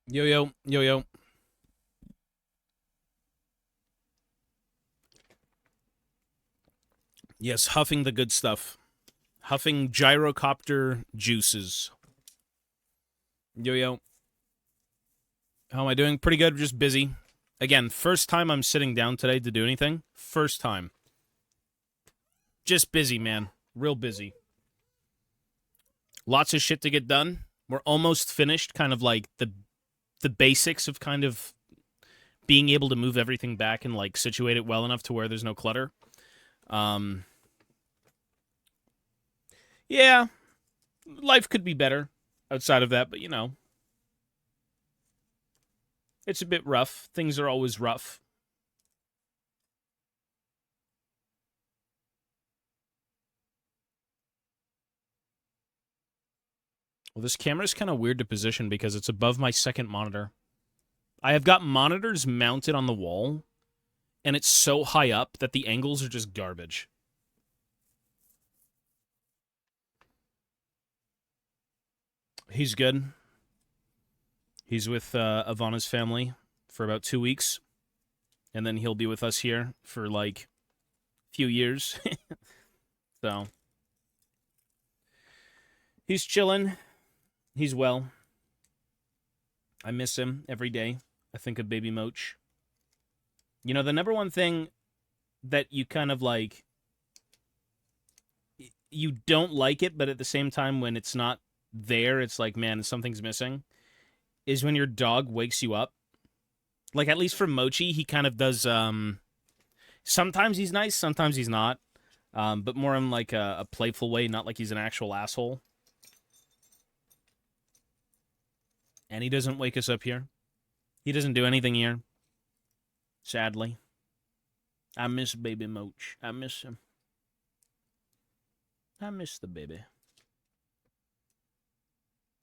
Yo, yo, yo, yo. Yes, huffing the good stuff. Huffing gyrocopter juices. Yo, yo. How am I doing? Pretty good, just busy. Again, first time I'm sitting down today to do anything. First time. Just busy, man. Real busy. Lots of shit to get done. We're almost finished, kind of like the basics of kind of being able to move everything back and like situate it well enough to where there's no clutter. Um yeah, life could be better outside of that, but it's a bit rough. Things are always rough. Well, this camera is kind of weird to position because it's above my second monitor. I have got monitors mounted on the wall, and it's so high up that the angles are just garbage. He's good. He's with Ivana's family for about 2 weeks, and then he'll be with us here for like a few years. So he's chilling. He's well. I miss him every day. I think of baby Moach. You know, the number one thing that you kind of like, you don't like it, but at the same time, when it's not there, it's like, man, something's missing, is when your dog wakes you up. Like, at least for Mochi, he kind of does, sometimes he's nice, sometimes he's not. But more in like a playful way, not like he's an actual asshole. And he doesn't wake us up here. He doesn't do anything here. Sadly. I miss baby Moach. I miss him. I miss the baby.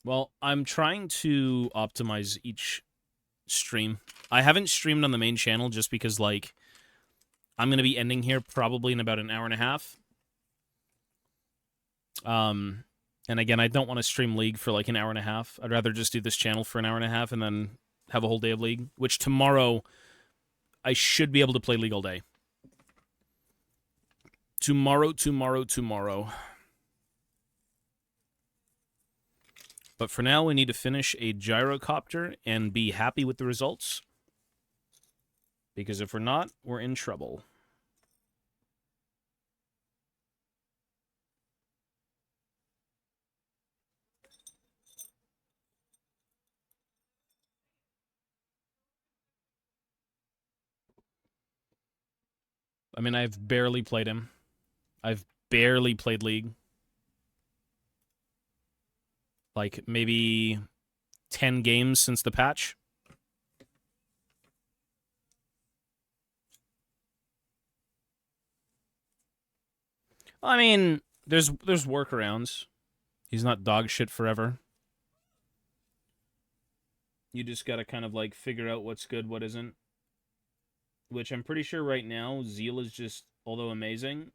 Well, I'm trying to optimize each stream. I haven't streamed on the main channel just because, like, I'm going to be ending here probably in about an hour and a half. And again, I don't want to stream League for like an hour and a half. I'd rather just do this channel for an hour and a half and then have a whole day of League, which tomorrow I should be able to play League all day. Tomorrow. But for now, we need to finish a gyrocopter and be happy with the results. Because if we're not, we're in trouble. I mean, I've barely played him. I've barely played League. Like, maybe 10 games since the patch. I mean, there's workarounds. He's not dog shit forever. You just gotta kind of like figure out what's good, what isn't. Which I'm pretty sure right now, Zeal is just, although amazing,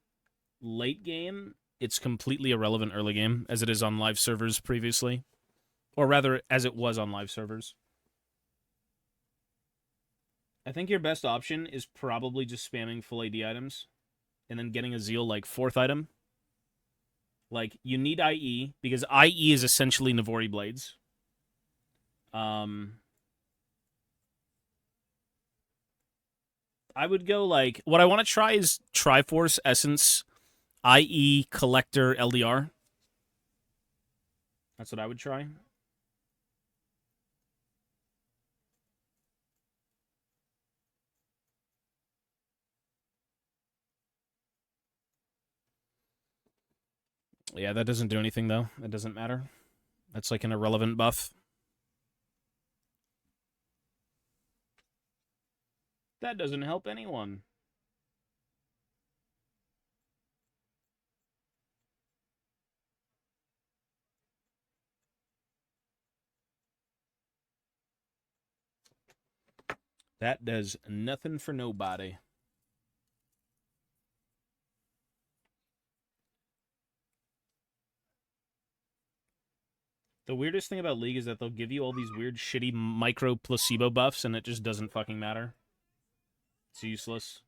late game, it's completely irrelevant early game, as it is on live servers previously. Or rather, as it was on live servers. I think your best option is probably just spamming full AD items and then getting a Zeal like 4th item. Like, you need IE, because IE is essentially Navori Blades. I would go like, what I want to try is Triforce Essence, IE, Collector, LDR. That's what I would try. Yeah, that doesn't do anything, though. It doesn't matter. That's like an irrelevant buff. That doesn't help anyone. That does nothing for nobody. The weirdest thing about League is that they'll give you all these weird, shitty micro placebo buffs, and it just doesn't fucking matter. It's useless.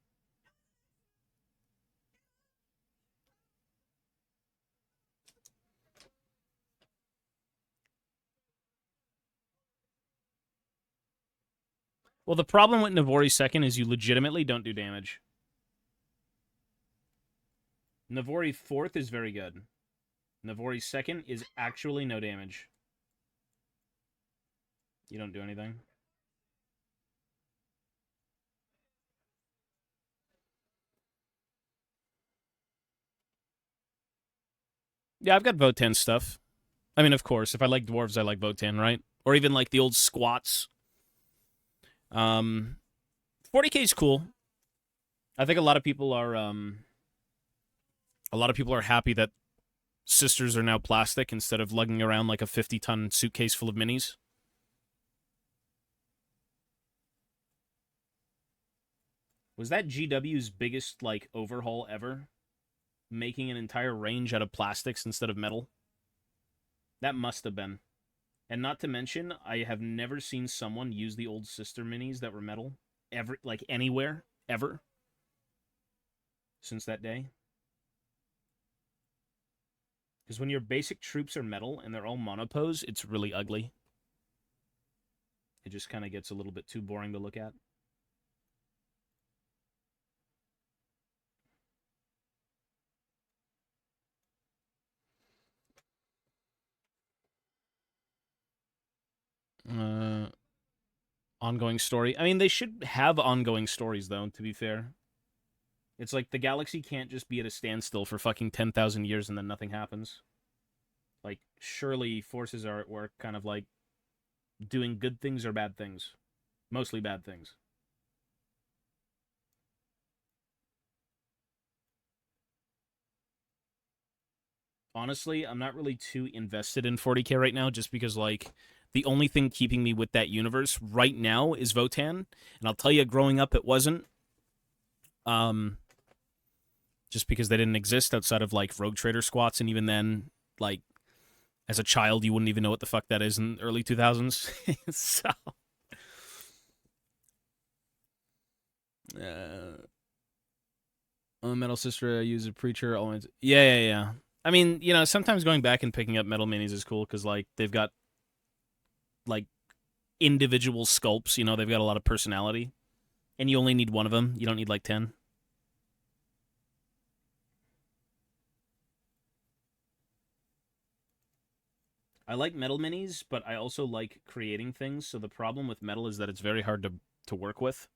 Well, the problem with Navori second is you legitimately don't do damage. Navori fourth is very good. Navori second is actually no damage. You don't do anything. Yeah, I've got Votan stuff. I mean, of course, if I like dwarves, I like Votan, right? Or even like the old squats. 40k is cool. I think a lot of people are happy that sisters are now plastic instead of lugging around like a 50-ton suitcase full of minis. Was that GW's biggest like overhaul ever? Making an entire range out of plastics instead of metal? That must have been. And not to mention, I have never seen someone use the old sister minis that were metal ever, like anywhere, ever, since that day. Because when your basic troops are metal and they're all monopose, it's really ugly. It just kind of gets a little bit too boring to look at. Ongoing story. I mean, they should have ongoing stories, though, to be fair. It's like the galaxy can't just be at a standstill for fucking 10,000 years and then nothing happens. Like, surely forces are at work kind of like doing good things or bad things. Mostly bad things. Honestly, I'm not really too invested in 40k right now just because, like, the only thing keeping me with that universe right now is Votan. And I'll tell you, growing up, it wasn't. Just because they didn't exist outside of, like, Rogue Trader squats. And even then, like, as a child, you wouldn't even know what the fuck that is in early 2000s. So. Metal Sister, I use a preacher. Always. Yeah. I mean, you know, sometimes going back and picking up metal minis is cool because, like, they've got, like, individual sculpts. You know, they've got a lot of personality. And you only need one of them. You don't need, like, 10. I like metal minis, but I also like creating things. So the problem with metal is that it's very hard to work with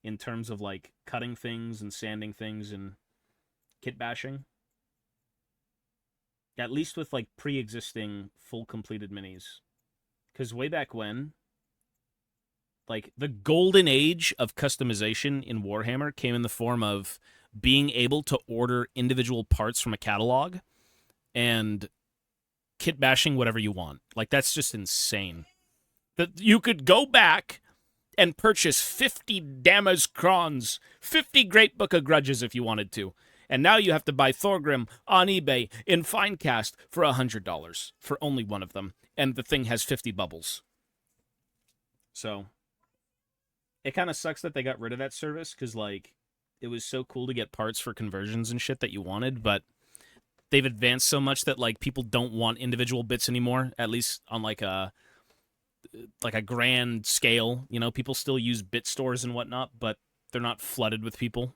in terms of, like, cutting things and sanding things and kit bashing. At least with, like, pre-existing full completed minis. Because way back when, like, the golden age of customization in Warhammer came in the form of being able to order individual parts from a catalog and kit bashing whatever you want. Like, that's just insane. That you could go back and purchase 50 Damas Crons, 50 Great Book of Grudges if you wanted to. And now you have to buy Thorgrim on eBay in Finecast for $100 for only one of them. And the thing has 50 bubbles. So it kind of sucks that they got rid of that service because, like, it was so cool to get parts for conversions and shit that you wanted, but they've advanced so much that, like, people don't want individual bits anymore, at least on, like a grand scale. You know, people still use bit stores and whatnot, but they're not flooded with people.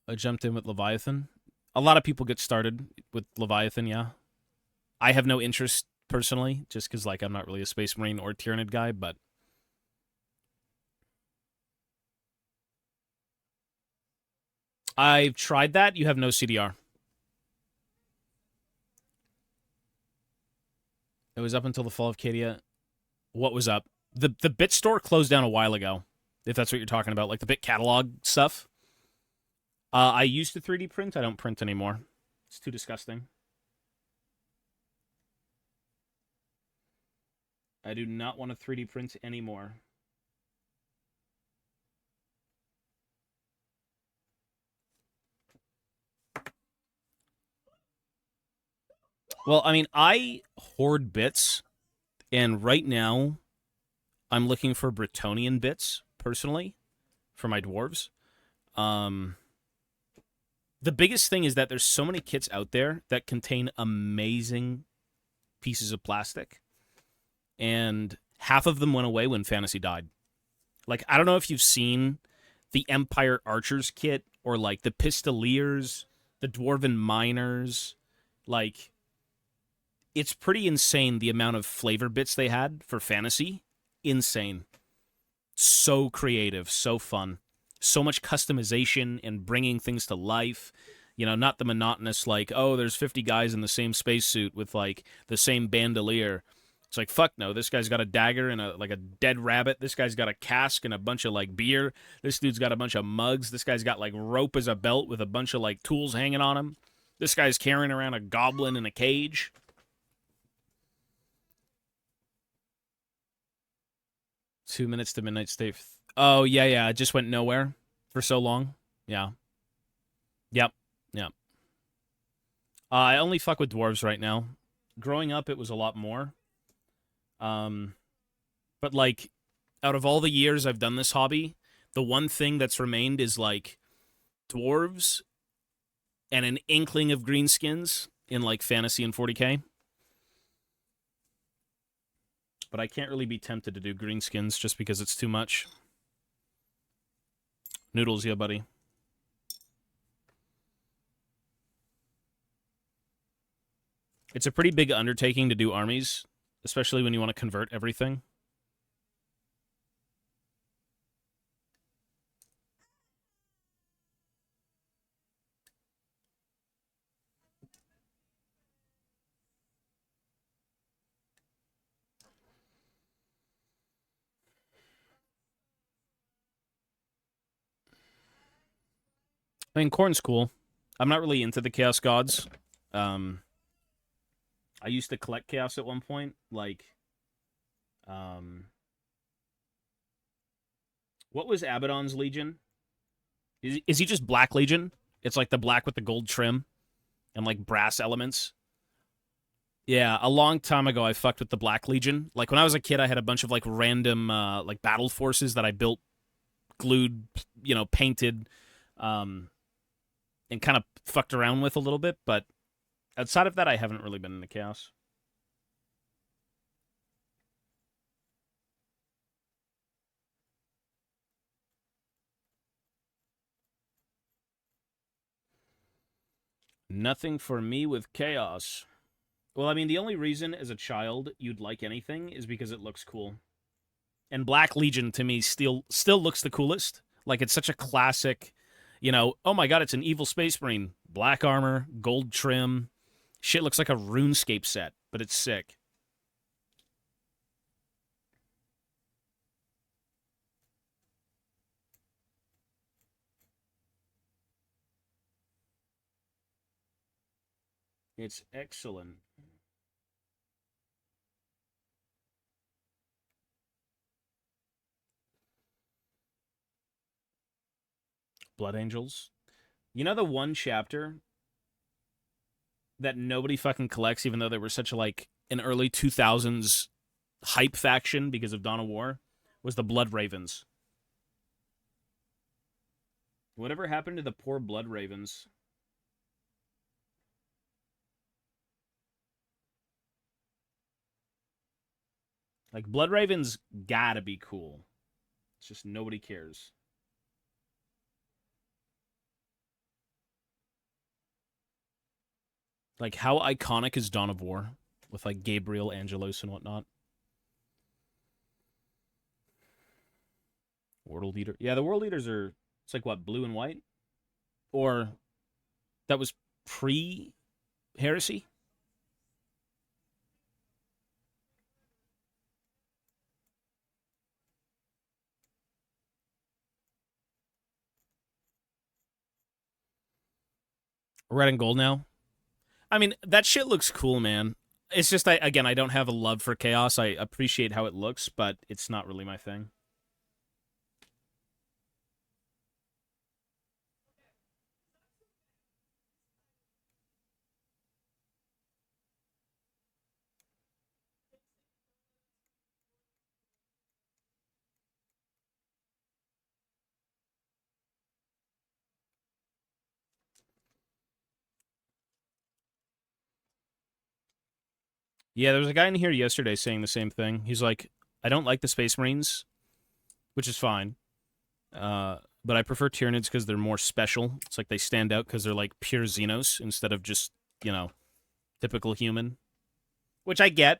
I jumped in with Leviathan. A lot of people get started with Leviathan, yeah. I have no interest personally, just because, like, I'm not really a Space Marine or Tyranid guy, but I've tried that. You have no CDR. It was up until the fall of Cadia. What was up? The bit store closed down a while ago, if that's what you're talking about, like the bit catalog stuff. I used to 3D print. I don't print anymore. It's too disgusting. I do not want to 3D print anymore. Well, I mean, I hoard bits, and right now I'm looking for Bretonian bits personally for my dwarves. Um, the biggest thing is that there's so many kits out there that contain amazing pieces of plastic, and half of them went away when Fantasy died. Like, I don't know if you've seen the Empire Archers kit or like the Pistoliers, the Dwarven Miners. Like, it's pretty insane the amount of flavor bits they had for Fantasy. Insane. So creative, so fun. So much customization and bringing things to life. You know, not the monotonous, like, oh, there's 50 guys in the same spacesuit with, like, the same bandolier. It's like, fuck no, this guy's got a dagger and a dead rabbit. This guy's got a cask and a bunch of, like, beer. This dude's got a bunch of mugs. This guy's got, like, rope as a belt with a bunch of, like, tools hanging on him. This guy's carrying around a goblin in a cage. 2 minutes to midnight state. Oh, yeah. It just went nowhere for so long. Yeah. Yep. Yep. I only fuck with dwarves right now. Growing up, it was a lot more. Um, but like, out of all the years I've done this hobby, the one thing that's remained is like dwarves and an inkling of greenskins in like fantasy and 40k. But I can't really be tempted to do greenskins just because it's too much. Noodles, yeah, buddy. It's a pretty big undertaking to do armies, especially when you want to convert everything. I mean, corn's cool. I'm not really into the Chaos Gods. Um, I used to collect Chaos at one point. Like, um, what was Abaddon's Legion? Is he just Black Legion? It's like the black with the gold trim and like brass elements. Yeah, a long time ago, I fucked with the Black Legion. Like when I was a kid, I had a bunch of like random like battle forces that I built, glued, painted, um, and kind of fucked around with a little bit. But outside of that, I haven't really been into Chaos. Nothing for me with Chaos. Well, I mean, the only reason as a child you'd like anything is because it looks cool. And Black Legion to me still looks the coolest. Like it's such a classic, oh my god, it's an evil space marine. Black armor, gold trim. Shit looks like a RuneScape set, but it's sick. It's excellent. Blood Angels. You know the one chapter that nobody fucking collects, even though they were such a like an early 2000s hype faction because of Dawn of War, was the Blood Ravens. Whatever happened to the poor Blood Ravens? Like Blood Ravens gotta be cool. It's just nobody cares. Like how iconic is Dawn of War with like Gabriel, Angelos, and whatnot. World Eater. Yeah, the World Eaters are. It's like what, blue and white, or that was pre heresy. Red and gold now. I mean, that shit looks cool, man. It's just I don't have a love for chaos. I appreciate how it looks, but it's not really my thing. Yeah, there was a guy in here yesterday saying the same thing. He's like, I don't like the Space Marines, which is fine. But I prefer Tyranids because they're more special. It's like they stand out because they're like pure Xenos instead of just, typical human. Which I get.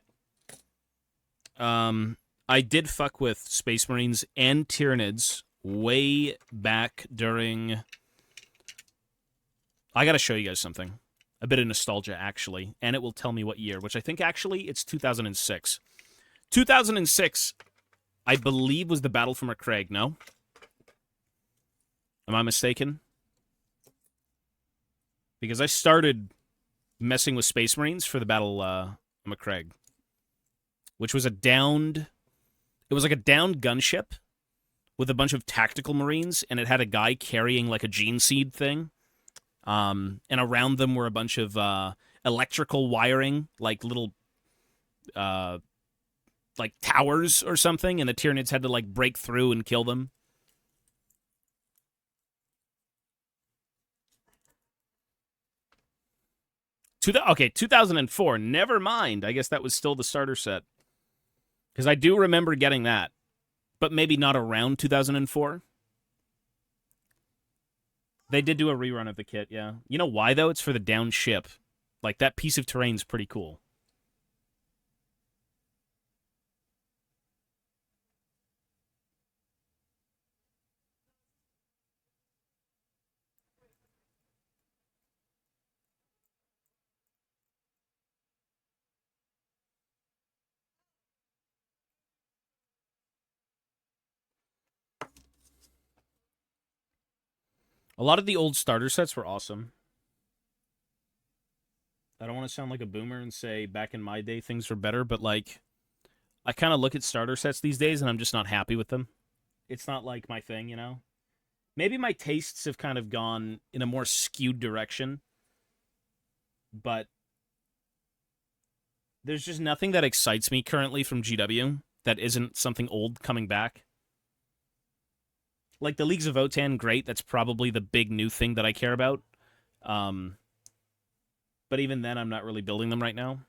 I did fuck with Space Marines and Tyranids way back during. I gotta show you guys something. A bit of nostalgia, actually. And it will tell me what year, which I think actually it's 2006. 2006, I believe, was the Battle for McCraig, no? Am I mistaken? Because I started messing with Space Marines for the Battle McCraig, which was a downed. It was like a downed gunship with a bunch of tactical Marines, and it had a guy carrying like a gene seed thing. And around them were a bunch of electrical wiring, like little, like towers or something, and the Tyranids had to like break through and kill them. Okay, 2004. Never mind. I guess that was still the starter set. Because I do remember getting that, but maybe not around 2004. They did do a rerun of the kit, yeah. You know why, though? It's for the down ship. Like, that piece of terrain's pretty cool. A lot of the old starter sets were awesome. I don't want to sound like a boomer and say back in my day things were better, but like I kind of look at starter sets these days and I'm just not happy with them. It's not like my thing, you know? Maybe my tastes have kind of gone in a more skewed direction, but there's just nothing that excites me currently from GW that isn't something old coming back. Like the Leagues of Votann, great. That's probably the big new thing that I care about. Um, but even then, I'm not really building them right now.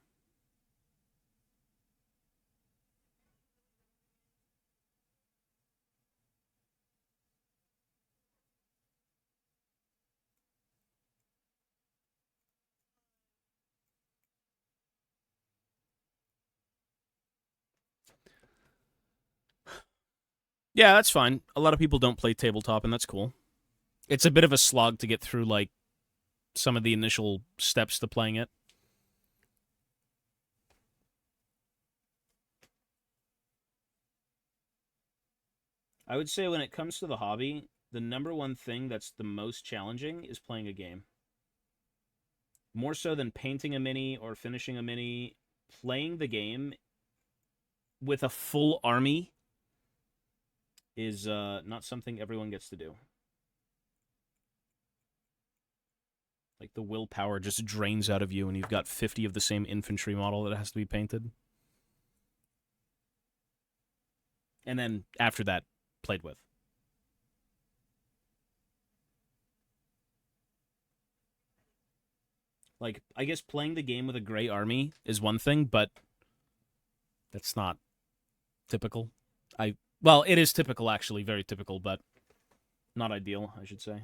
Yeah, that's fine. A lot of people don't play tabletop, and that's cool. It's a bit of a slog to get through, like, some of the initial steps to playing it. I would say when it comes to the hobby, the number one thing that's the most challenging is playing a game. More so than painting a mini or finishing a mini, playing the game with a full army is not something everyone gets to do. Like the willpower just drains out of you, and you've got 50 of the same infantry model that has to be painted. And then after that, played with. Like, I guess playing the game with a gray army is one thing, but that's not typical. Well, it is typical, actually, very typical, but not ideal, I should say.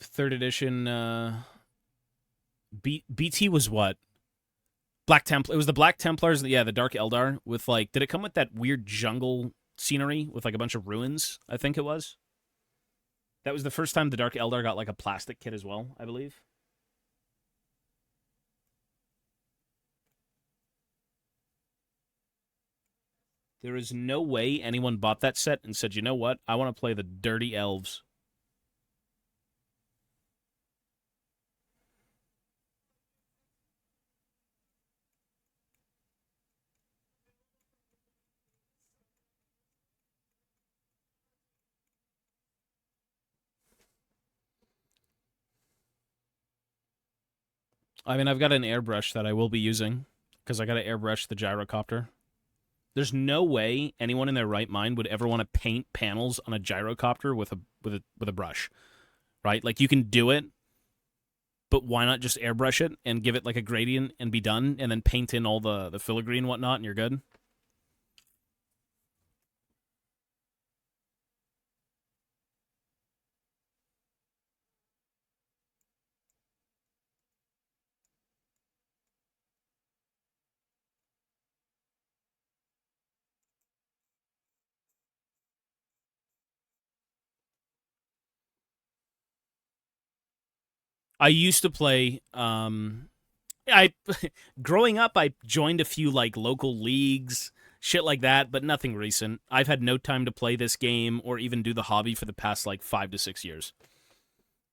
Third edition, BT was what? Black Templar. It was the Black Templars, yeah, the Dark Eldar with like. Did it come with that weird jungle scenery with like a bunch of ruins? I think it was. That was the first time the Dark Eldar got like a plastic kit as well, I believe. There is no way anyone bought that set and said, you know what? I want to play the Dirty Elves. I mean, I've got an airbrush that I will be using because I got to airbrush the gyrocopter. There's no way anyone in their right mind would ever want to paint panels on a gyrocopter with a brush, right? Like you can do it, but why not just airbrush it and give it like a gradient and be done, and then paint in all the filigree and whatnot, and you're good. I used to play. I growing up, I joined a few like local leagues, shit like that, but nothing recent. I've had no time to play this game or even do the hobby for the past like 5 to 6 years.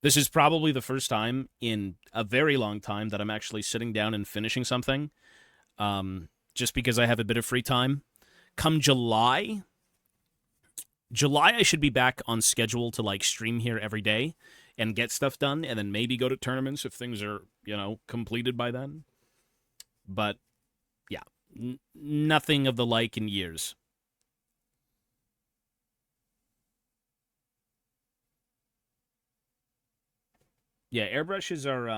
This is probably the first time in a very long time that I'm actually sitting down and finishing something. Just because I have a bit of free time. Come July, I should be back on schedule to like stream here every day and get stuff done, and then maybe go to tournaments if things are completed by then. But yeah, nothing of the like in years. Yeah, airbrushes are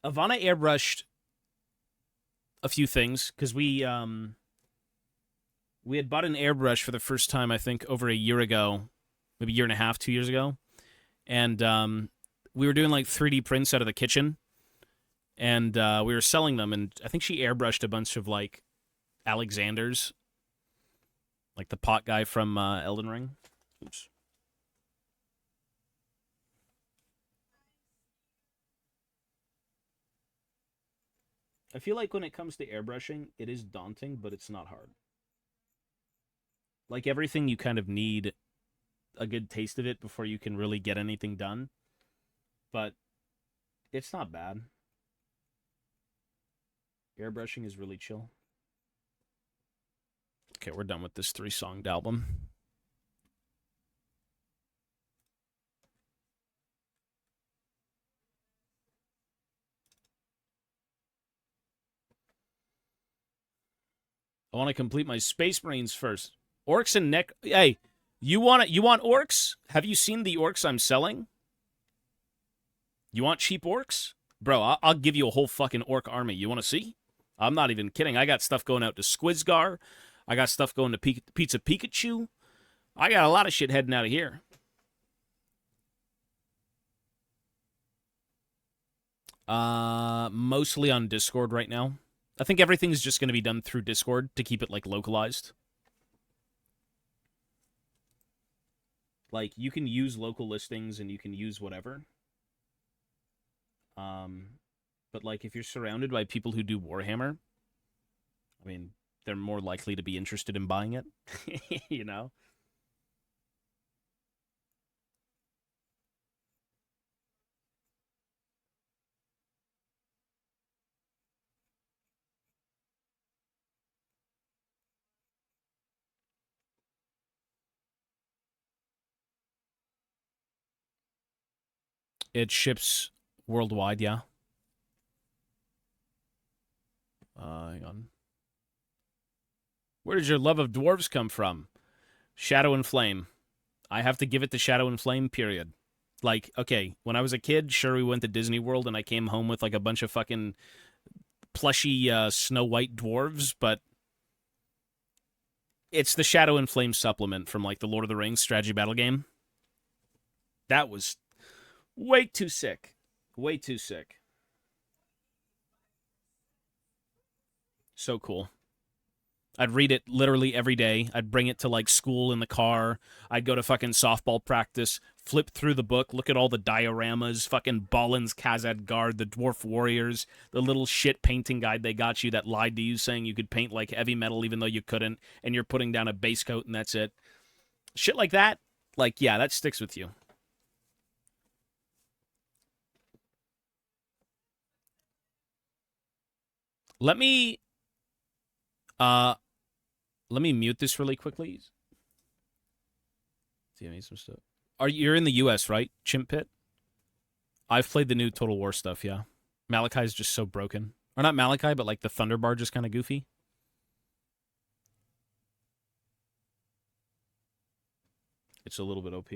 Ivana airbrushed a few things because we had bought an airbrush for the first time, I think, over a year ago, maybe a year and a half, 2 years ago, and we were doing like 3D prints out of the kitchen, and we were selling them, and I think she airbrushed a bunch of like Alexanders, like the pot guy from Elden Ring. Oops. I feel like when it comes to airbrushing, it is daunting, but it's not hard. Like everything, you kind of need a good taste of it before you can really get anything done. But it's not bad. Airbrushing is really chill. Okay, we're done with this 3-songed album. I want to complete my Space Marines first. Orcs and neck. Hey, you want orcs? Have you seen the orcs I'm selling? You want cheap orcs? Bro, I'll give you a whole fucking orc army. You want to see? I'm not even kidding. I got stuff going out to Squizgar. I got stuff going to Pizza Pikachu. I got a lot of shit heading out of here. Mostly on Discord right now. I think everything's just going to be done through Discord to keep it like localized. Like you can use local listings and you can use whatever. But like if you're surrounded by people who do Warhammer, I mean, they're more likely to be interested in buying it. you know? It ships worldwide, yeah. Hang on. Where did your love of dwarves come from? Shadow and Flame. I have to give it to Shadow and Flame, period. Like, okay, when I was a kid, sure, we went to Disney World and I came home with like a bunch of fucking plushy Snow White dwarves, but it's the Shadow and Flame supplement from like the Lord of the Rings strategy battle game. That was way too sick. Way too sick. So cool. I'd read it literally every day. I'd bring it to like school in the car. I'd go to fucking softball practice, flip through the book, look at all the dioramas, fucking Balin's Khazad Guard, the Dwarf Warriors, the little shit painting guide they got you that lied to you saying you could paint like heavy metal even though you couldn't, and you're putting down a base coat and that's it. Shit like that, like, yeah, that sticks with you. Let me uh let me mute this really quickly. See, I need some stuff. You're in the US, right? Chimp Pit? I've played the new Total War stuff, yeah. Malachi's just so broken. Or not Malachi, but like the Thunder Barge is kind of goofy. It's a little bit OP.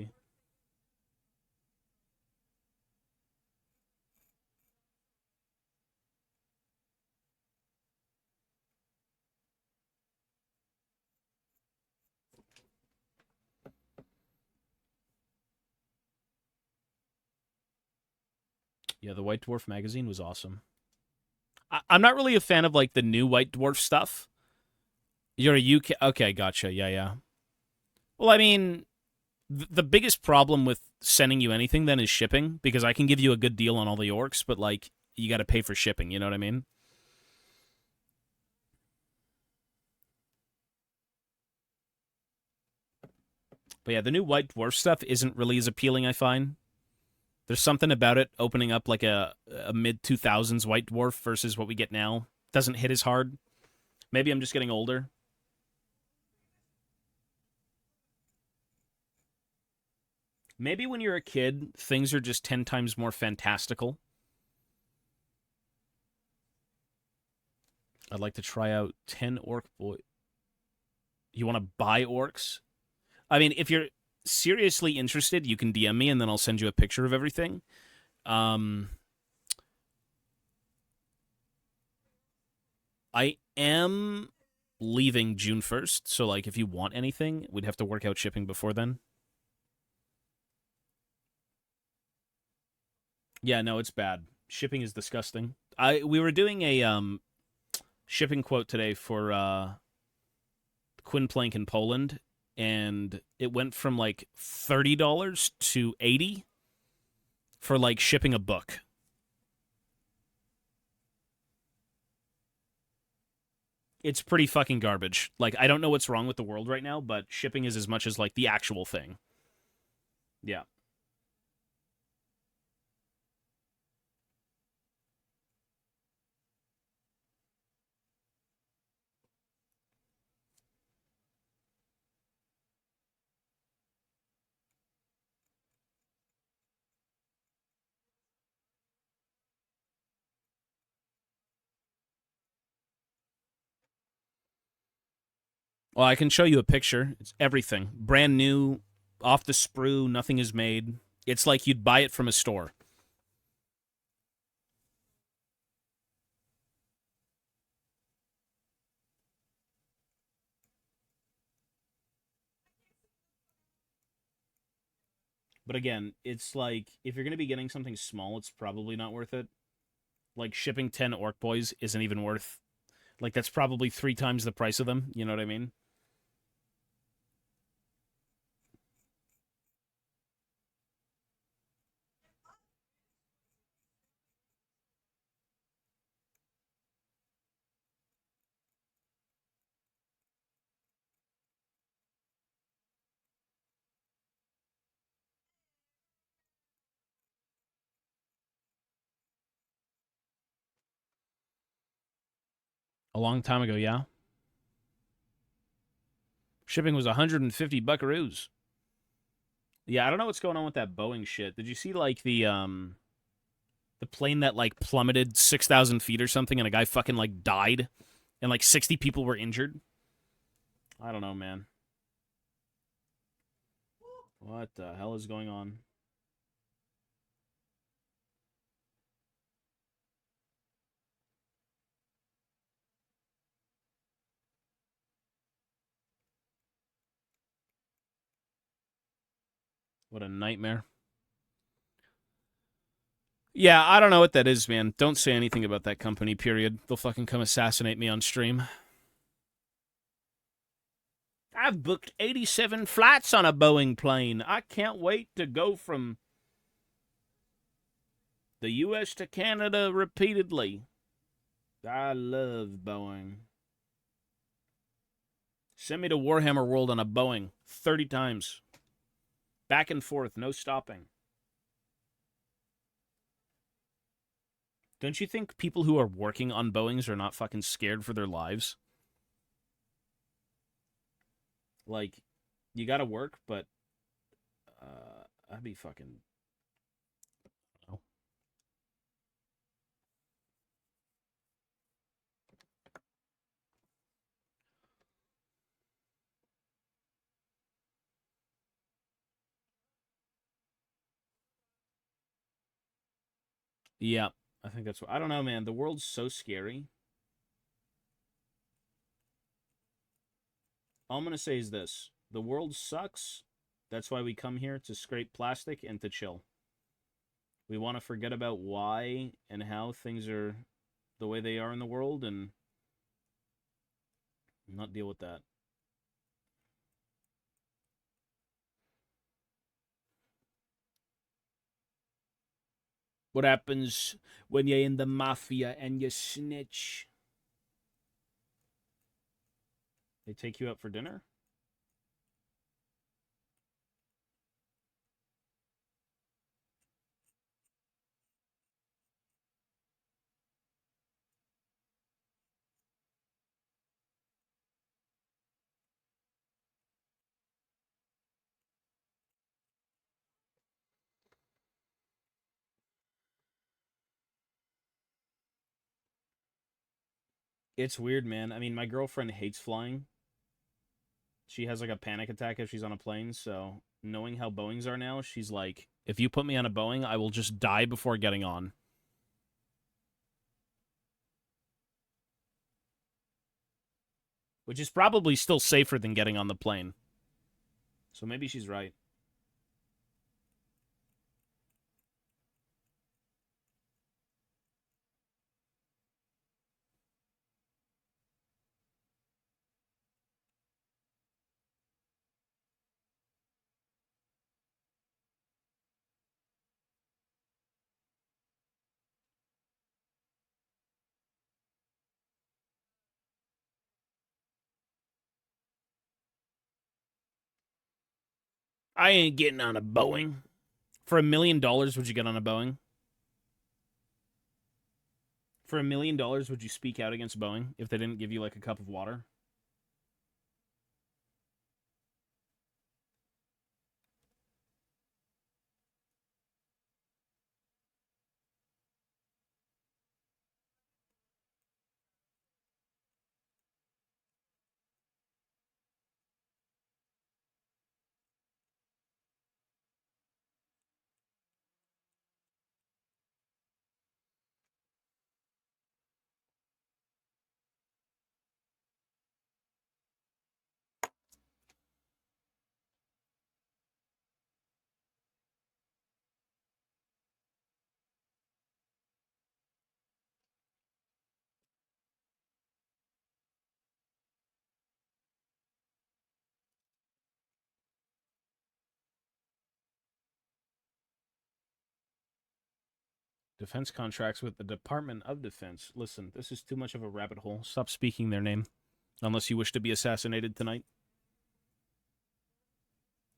Yeah, the White Dwarf magazine was awesome. I'm not really a fan of like the new White Dwarf stuff. You're a UK. Okay, gotcha. Yeah, yeah. Well, I mean, the biggest problem with sending you anything then is shipping, because I can give you a good deal on all the orcs, but like you got to pay for shipping. You know what I mean? But yeah, the new White Dwarf stuff isn't really as appealing, I find. There's something about it opening up like a mid 2000s White Dwarf versus what we get now. Doesn't hit as hard. Maybe I'm just getting older. Maybe when you're a kid, things are just 10 times more fantastical. I'd like to try out 10 orc boy. You want to buy orcs? I mean, if you're seriously interested, you can DM me and then I'll send you a picture of everything. Um, I am leaving June 1st, so like if you want anything, we'd have to work out shipping before then. Yeah, no, it's bad. Shipping is disgusting. We were doing a shipping quote today for Quinn Plank in Poland, and it went from like $30 to $80 for like shipping a book. It's pretty fucking garbage. Like, I don't know what's wrong with the world right now, but shipping is as much as like the actual thing. Yeah. Well, I can show you a picture. It's everything. Brand new, off the sprue, nothing is made. It's like you'd buy it from a store. But again, it's like if you're going to be getting something small, it's probably not worth it. Like shipping 10 orc boys isn't even worth. Like that's probably 3 times the price of them, you know what I mean? A long time ago, yeah. Shipping was 150 buckaroos. Yeah, I don't know what's going on with that Boeing shit. Did you see like the plane that like plummeted 6,000 feet or something and a guy fucking like died and like 60 people were injured? I don't know, man. What the hell is going on? What a nightmare. Yeah, I don't know what that is, man. Don't say anything about that company, period. They'll fucking come assassinate me on stream. I've booked 87 flights on a Boeing plane. I can't wait to go from the U.S. to Canada repeatedly. I love Boeing. Send me to Warhammer World on a Boeing 30 times. Back and forth, no stopping. Don't you think people who are working on Boeings are not fucking scared for their lives? Like, you gotta work, but I'd be fucking. Oh. Yeah, I think that's what. I don't know, man. The world's so scary. All I'm going to say is this: the world sucks. That's why we come here to scrape plastic and to chill. We want to forget about why and how things are the way they are in the world and not deal with that. What happens when you're in the mafia and you snitch? They take you out for dinner? It's weird, man. I mean, my girlfriend hates flying. She has like a panic attack if she's on a plane, so knowing how Boeings are now, she's like, if you put me on a Boeing, I will just die before getting on. Which is probably still safer than getting on the plane. So maybe she's right. I ain't getting on a Boeing. For $1 million, would you get on a Boeing? For $1 million, would you speak out against Boeing if they didn't give you like a cup of water? Defense contracts with the Department of Defense. Listen, this is too much of a rabbit hole. Stop speaking their name unless you wish to be assassinated tonight.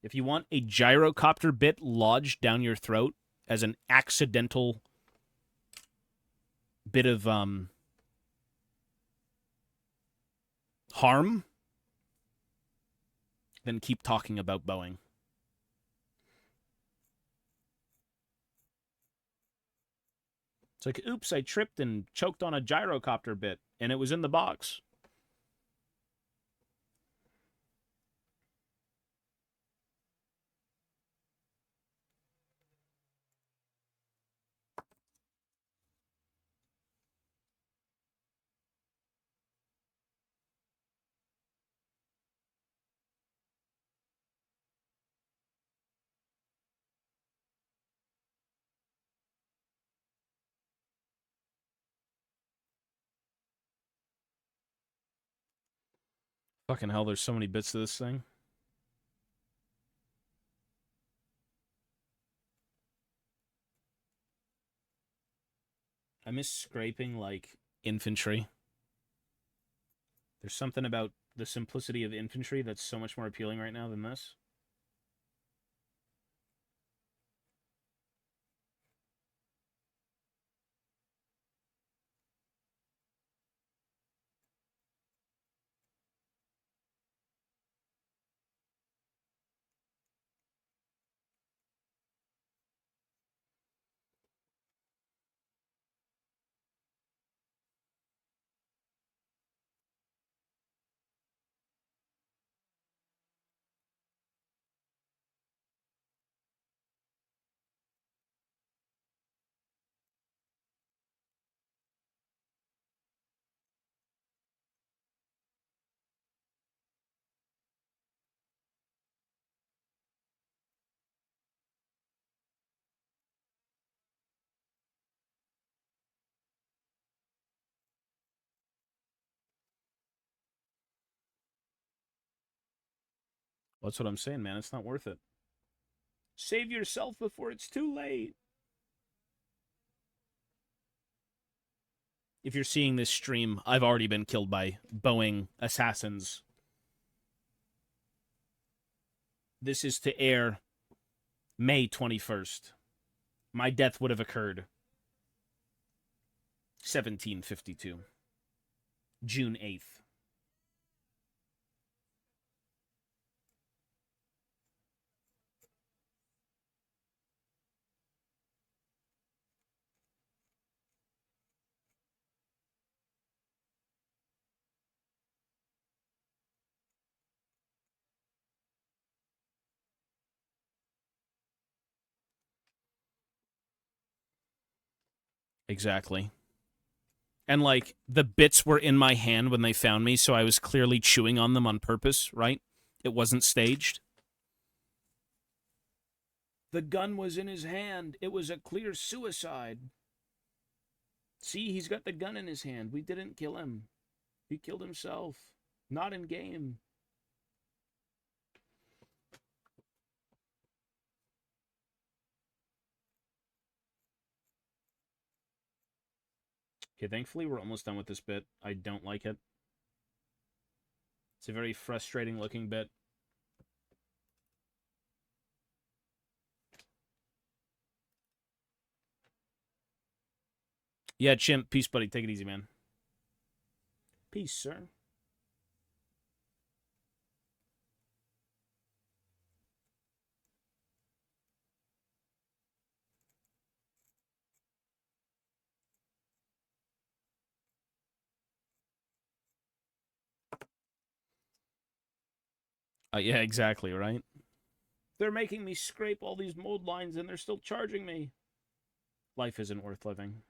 If you want a gyrocopter bit lodged down your throat as an accidental bit of harm, then keep talking about Boeing. It's like, oops, I tripped and choked on a gyrocopter bit, and it was in the box. Fucking hell, there's so many bits to this thing. I miss scraping, like, infantry. There's something about the simplicity of infantry that's so much more appealing right now than this. That's what I'm saying, man. It's not worth it. Save yourself before it's too late. If you're seeing this stream, I've already been killed by Boeing assassins. This is to air May 21st. My death would have occurred 1752, June 8th. Exactly. And like the bits were in my hand when they found me, so I was clearly chewing on them on purpose, right? It wasn't staged. The gun was in his hand. It was a clear suicide. See, he's got the gun in his hand. We didn't kill him. He killed himself. Not in game. Okay, thankfully we're almost done with this bit. I don't like it. It's a very frustrating looking bit. Yeah, Chimp. Peace, buddy. Take it easy, man. Peace, sir. Yeah, exactly, right? They're making me scrape all these mold lines and they're still charging me. Life isn't worth living.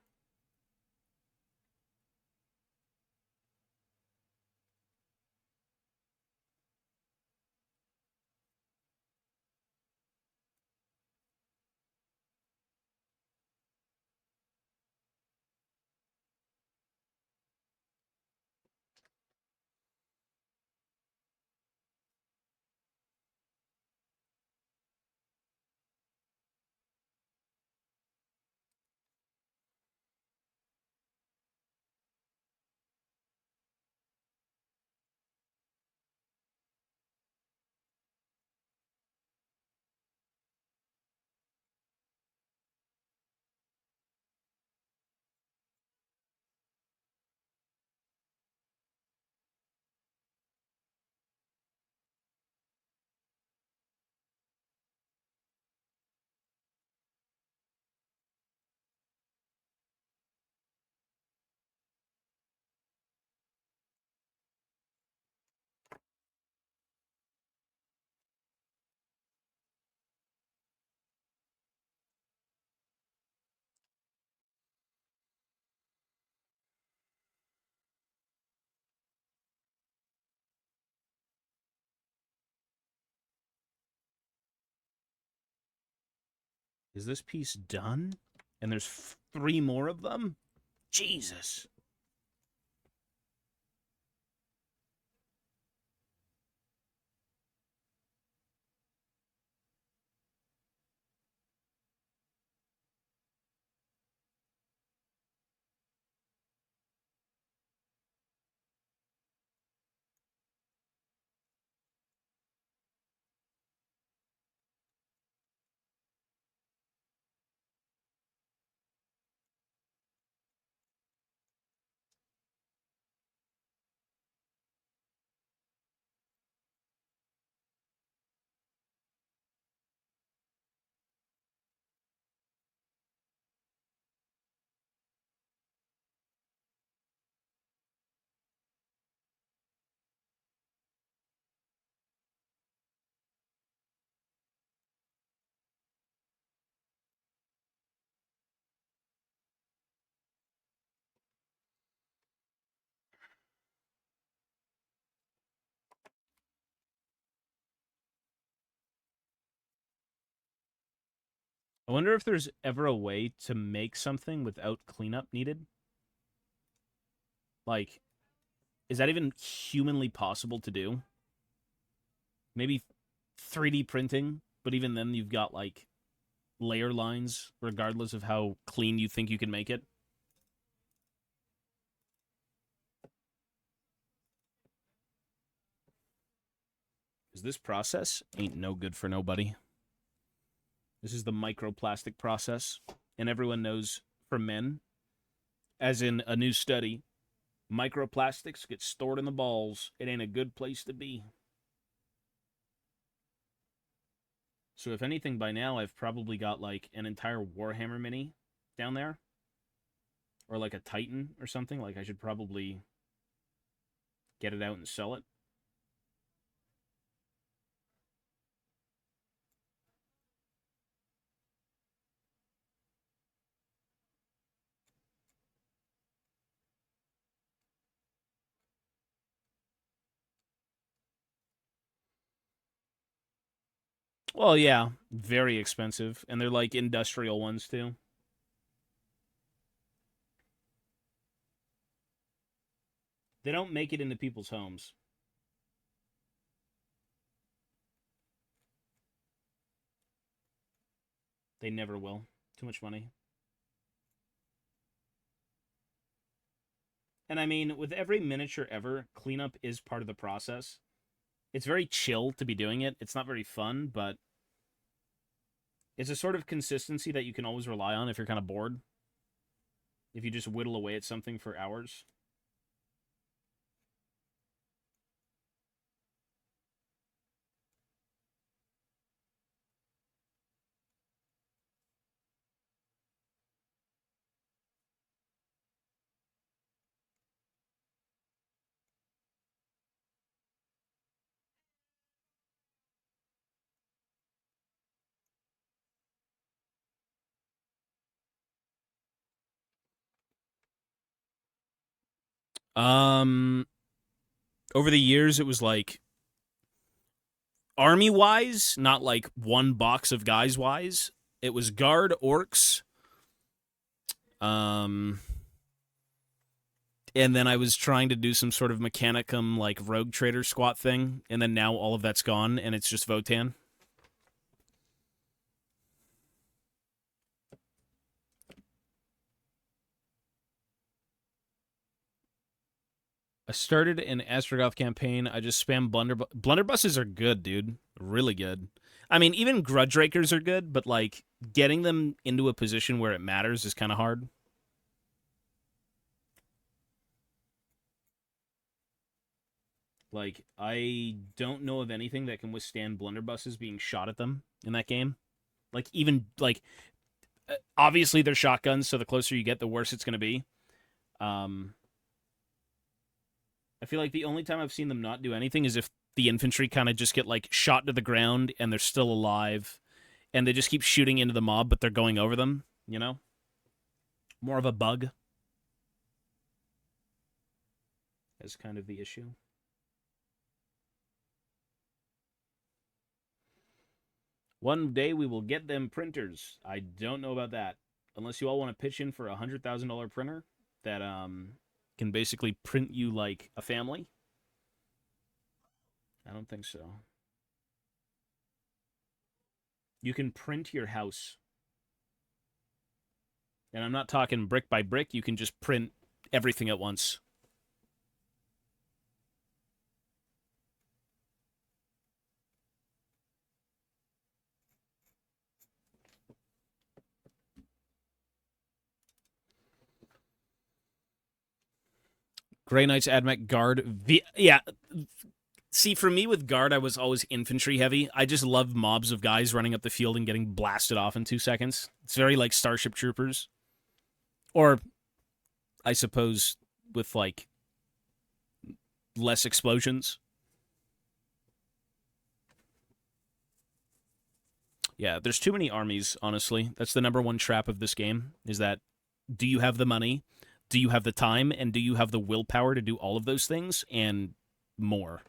Is this piece done? And there's 3 more of them? Jesus. I wonder if there's ever a way to make something without cleanup needed. Like, is that even humanly possible to do? Maybe 3D printing, but even then you've got like layer lines regardless of how clean you think you can make it. Is this process ain't no good for nobody. This is the microplastic process, and everyone knows for men, as in a new study, microplastics get stored in the balls. It ain't a good place to be. So if anything, by now I've probably got like an entire Warhammer mini down there, or like a Titan or something. Like I should probably get it out and sell it. Well, yeah, very expensive, and they're like industrial ones too. They don't make it into people's homes. They never will. Too much money. And I mean, with every miniature ever, cleanup is part of the process. It's very chill to be doing it. It's not very fun, but it's a sort of consistency that you can always rely on if you're kind of bored. If you just whittle away at something for hours. Um, over the years, it was like army wise, not like one box of guys wise. It was guard, orcs, um, and then I was trying to do some sort of mechanicum like rogue trader squat thing, and then now all of that's gone, and it's just Votan. I started an Astrogoth campaign. I just spam blunderbusses are good, dude. Really good. I mean, even grudge rakers are good, but like getting them into a position where it matters is kind of hard. Like, I don't know of anything that can withstand blunderbusses being shot at them in that game. Like, even like, obviously they're shotguns, so the closer you get, the worse it's going to be. Um, I feel like the only time I've seen them not do anything is if the infantry kind of just get like shot to the ground and they're still alive, and they just keep shooting into the mob, but they're going over them. You know, more of a bug is kind of the issue. One day we will get them printers. I don't know about that. Unless you all want to pitch in for $100,000 printer that can basically print you like a family. I don't think so. You can print your house. And I'm not talking brick by brick. You can just print everything at once. Grey Knights, Admech, Guard. Yeah. See, for me with Guard, I was always infantry heavy. I just love mobs of guys running up the field and getting blasted off in 2 seconds. It's very like Starship Troopers. Or, I suppose, with like less explosions. Yeah, there's too many armies, honestly. That's the number one trap of this game, is that do you have the money? Do you have the time? And do you have the willpower to do all of those things and more?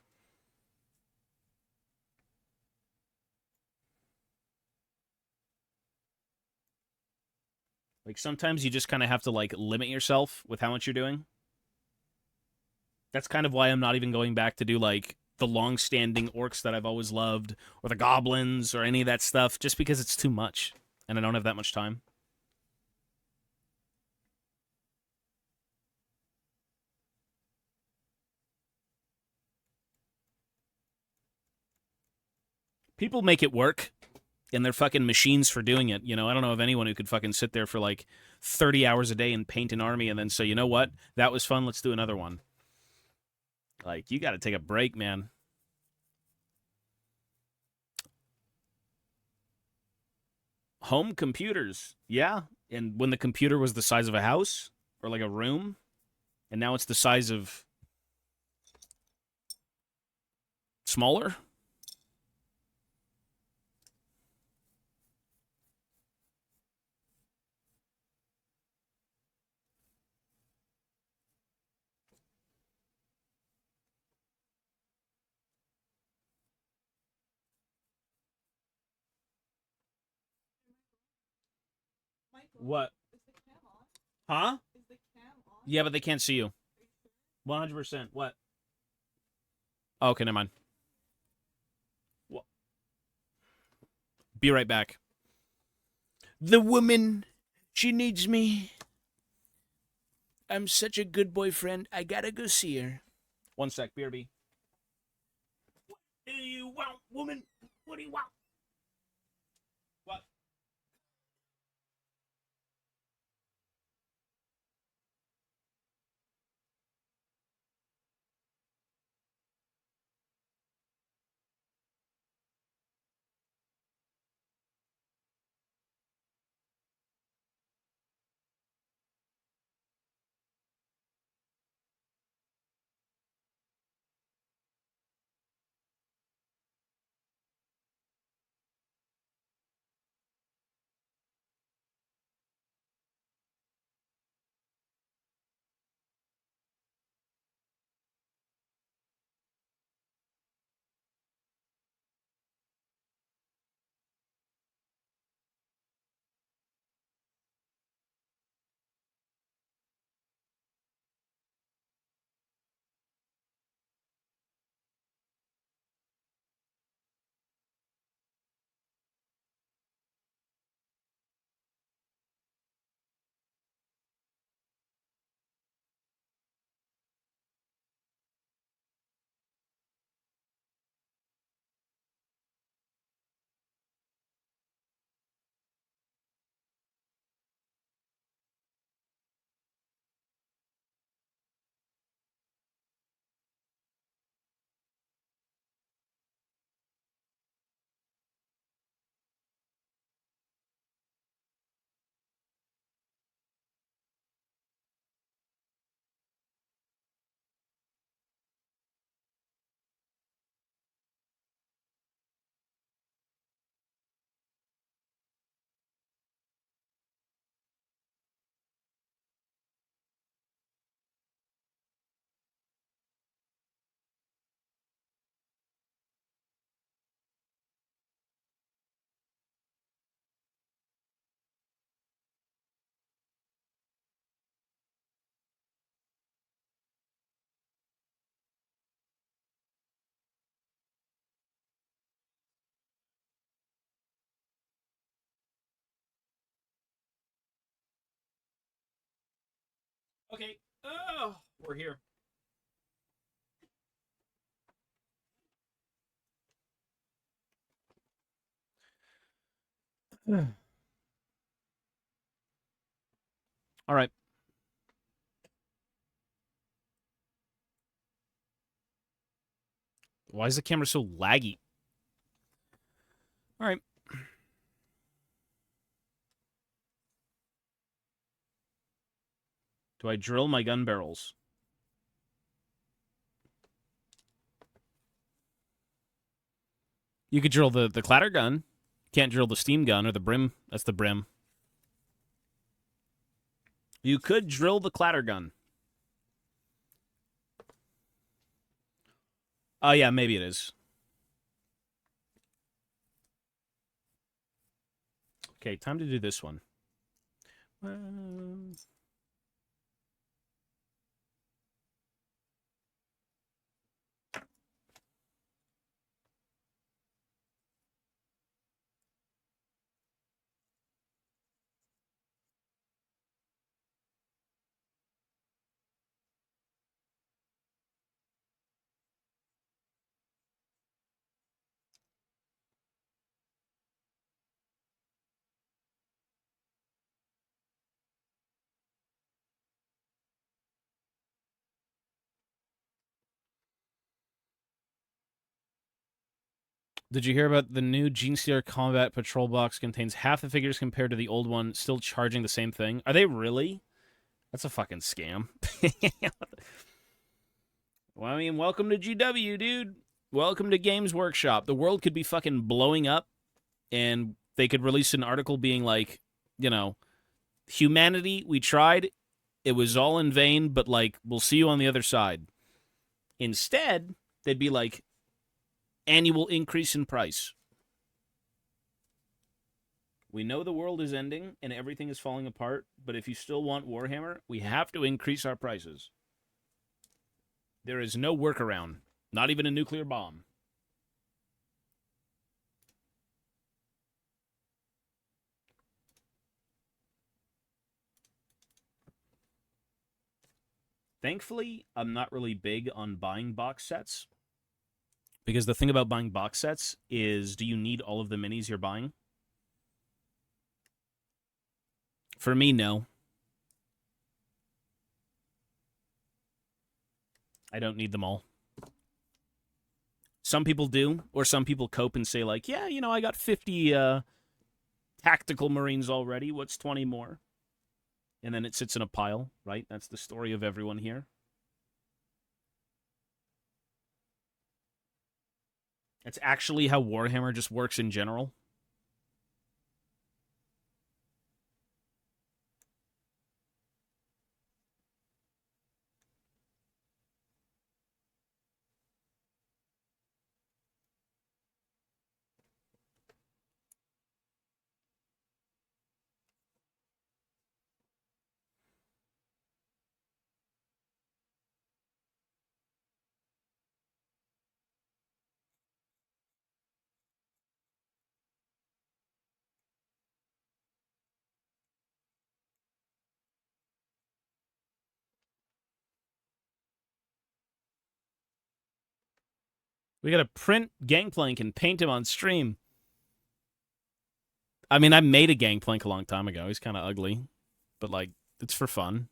Like, sometimes you just kind of have to, like, limit yourself with how much you're doing. That's kind of why I'm not even going back to do, like, the long-standing orcs that I've always loved, or the goblins, or any of that stuff, just because it's too much, and I don't have that much time. People make it work, and they're fucking machines for doing it. You know, I don't know of anyone who could fucking sit there for like 30 hours a day and paint an army and then say, you know what, that was fun, let's do another one. Like, you got to take a break, man. Home computers, yeah. And when the computer was the size of a house or like a room, and now it's the size of smaller. What? Huh? Yeah, but they can't see you. 100%. What? Oh, okay, never mind. Well, be right back. The woman, she needs me. I'm such a good boyfriend. I gotta go see her. 1 sec, BRB. What do you want, woman? What do you want? What? Okay. Oh, we're here. All right. Why is the camera so laggy? All right. Do I drill my gun barrels? You could drill the clatter gun. Can't drill the steam gun or the brim. That's the brim. You could drill the clatter gun. Oh, yeah, maybe it is. Okay, time to do this one. Did you hear about the new Genestealer Combat Patrol box contains half the figures compared to the old one, still charging the same thing? Are they really? That's a fucking scam. Well, I mean, welcome to GW, dude. Welcome to Games Workshop. The world could be fucking blowing up, and they could release an article being like, you know, humanity, we tried. It was all in vain, but like, we'll see you on the other side. Instead, they'd be like, annual increase in price. We know the world is ending and everything is falling apart, but if you still want Warhammer, we have to increase our prices. There is no workaround, not even a nuclear bomb. Thankfully, I'm not really big on buying box sets. Because the thing about buying box sets is, do you need all of the minis you're buying? For me, no. I don't need them all. Some people do, or some people cope and say, like, yeah, I got 50 tactical Marines already. What's 20 more? And then it sits in a pile, right? That's the story of everyone here. That's actually how Warhammer just works in general. We gotta print Gangplank and paint him on stream. I mean, I made a Gangplank a long time ago. He's kind of ugly, but like, it's for fun.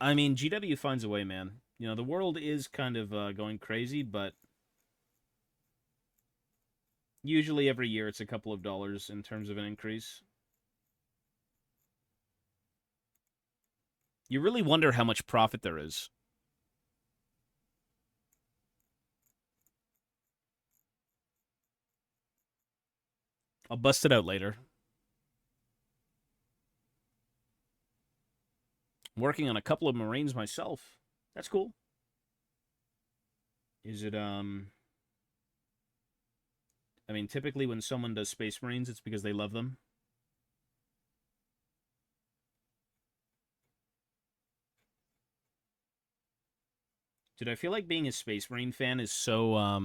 I mean, GW finds a way, man. The world is kind of going crazy, but usually every year it's a couple of dollars in terms of an increase. You really wonder how much profit there is. I'll bust it out later. I'm working on a couple of Marines myself. That's cool. Is it, I mean, typically when someone does Space Marines, it's because they love them. Dude, I feel like being a Space Marine fan is so,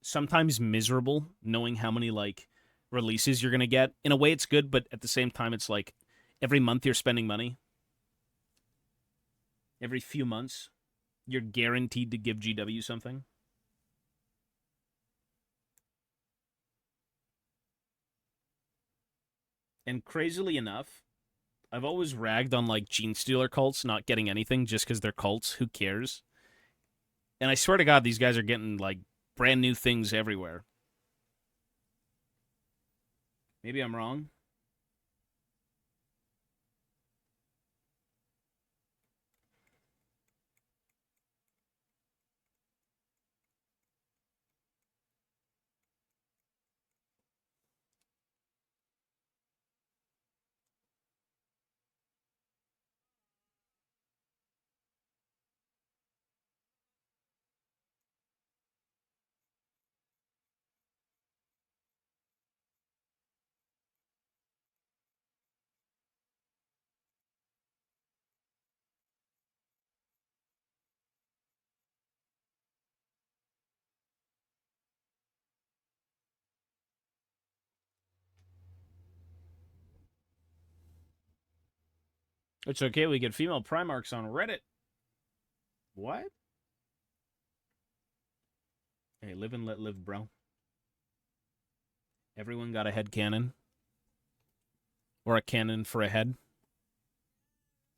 sometimes miserable, knowing how many, like, releases you're going to get. In a way, it's good, but at the same time, it's like every month you're spending money. Every few months, you're guaranteed to give GW something. And crazily enough, I've always ragged on like Genestealer cults not getting anything just because they're cults. Who cares? And I swear to God, these guys are getting like brand new things everywhere. Maybe I'm wrong. It's okay. We get female Primarchs on Reddit. What? Hey, live and let live, bro. Everyone got a head cannon. Or a cannon for a head.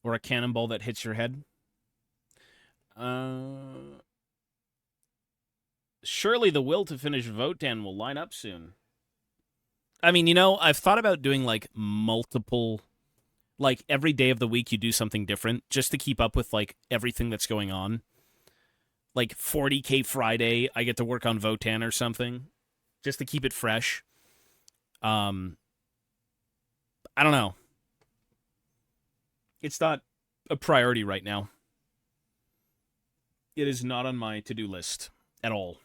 Or a cannonball that hits your head. Uh, surely the will to finish Votan will line up soon. I mean, I've thought about doing like multiple, like every day of the week you do something different just to keep up with like everything that's going on. Like 40K Friday, I get to work on Votan or something just to keep it fresh. Um, I don't know. It's not a priority right now. It is not on my to do list at all.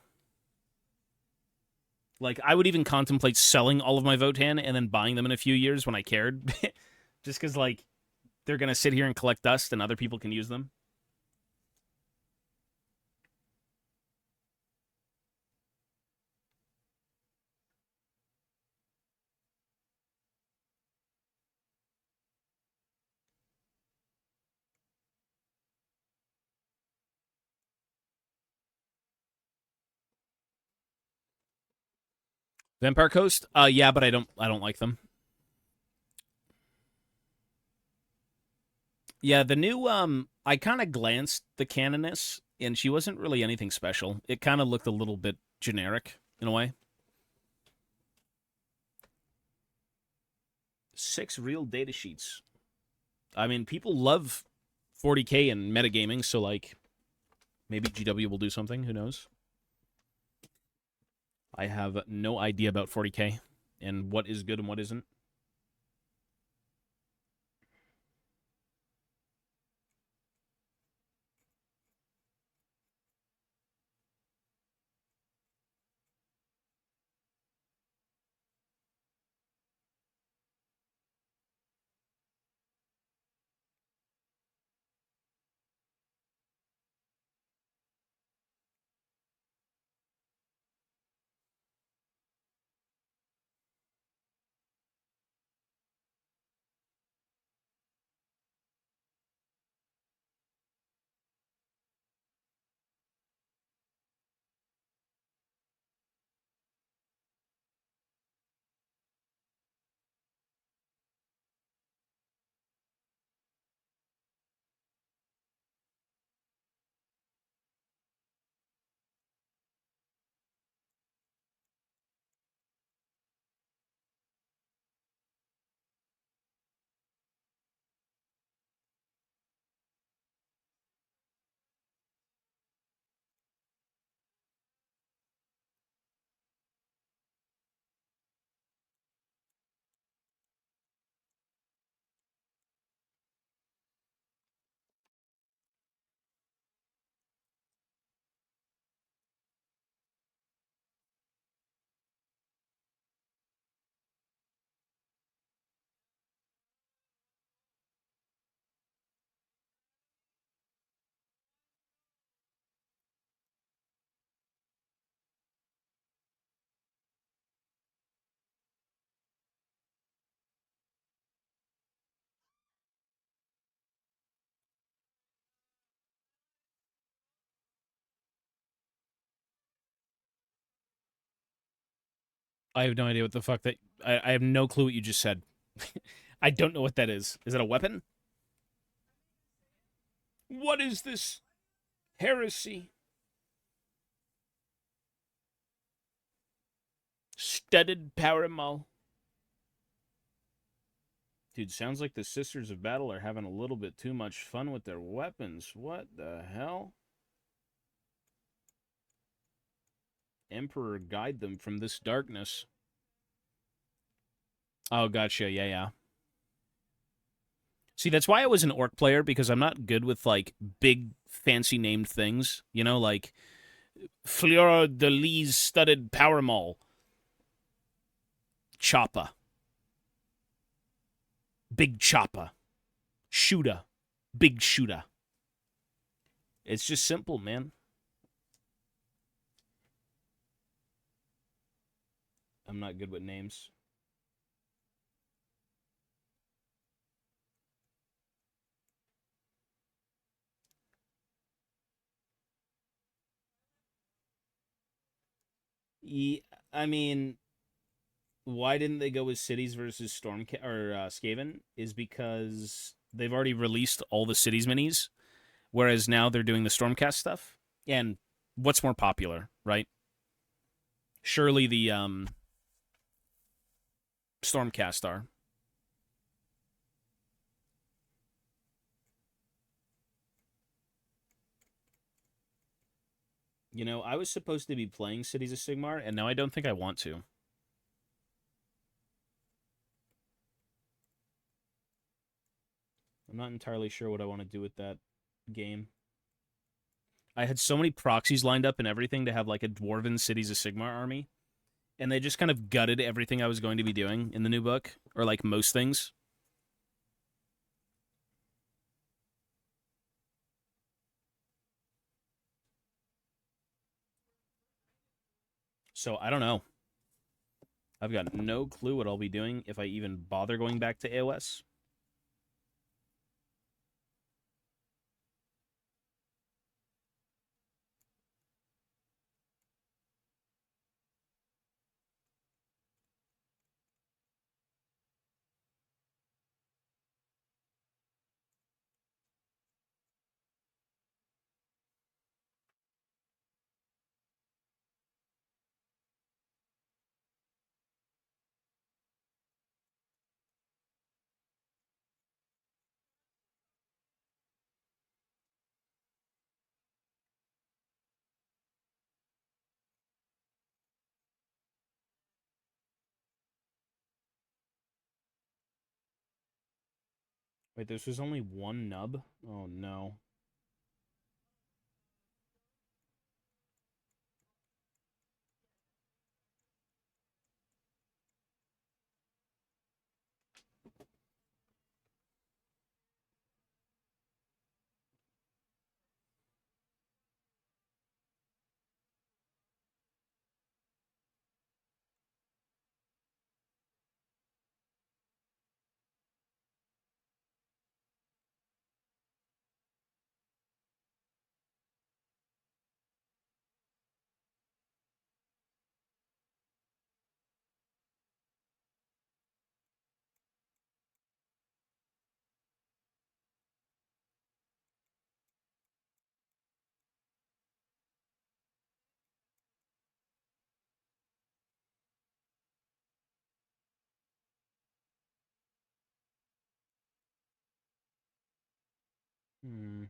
Like, I would even contemplate selling all of my Votan and then buying them in a few years when I cared. Just because, like, they're going to sit here and collect dust and other people can use them. Vampire Coast? Yeah, but I don't like them. Yeah, the new I kind of glanced the Canoness and she wasn't really anything special. It kind of looked a little bit generic in a way. 6 real data sheets. I mean, people love 40K and metagaming, so like maybe GW will do something, who knows? I have no idea about 40K and what is good and what isn't. I have no idea what the fuck that. I have no clue what you just said. I don't know what that is. Is that a weapon? What is this heresy? Studded Paramal. Dude, sounds like the Sisters of Battle are having a little bit too much fun with their weapons. What the hell? Emperor, guide them from this darkness. Oh, gotcha. Yeah, yeah. See, that's why I was an orc player, because I'm not good with, like, big, fancy named things. Like Fleur de Lis studded power mall. Choppa. Big Choppa. Shooter. Big Shooter. It's just simple, man. I'm not good with names. Yeah, I mean, why didn't they go with cities versus Storm or Skaven? Is because they've already released all the cities minis, whereas now they're doing the Stormcast stuff. And what's more popular, right? Surely the Stormcast are. You know, I was supposed to be playing Cities of Sigmar, and now I don't think I want to. I'm not entirely sure what I want to do with that game. I had so many proxies lined up and everything to have like a Dwarven Cities of Sigmar army, and they just kind of gutted everything I was going to be doing in the new book, or like most things. So I don't know. I've got no clue what I'll be doing if I even bother going back to AOS. Wait, this was only one nub? Oh no. Hmm.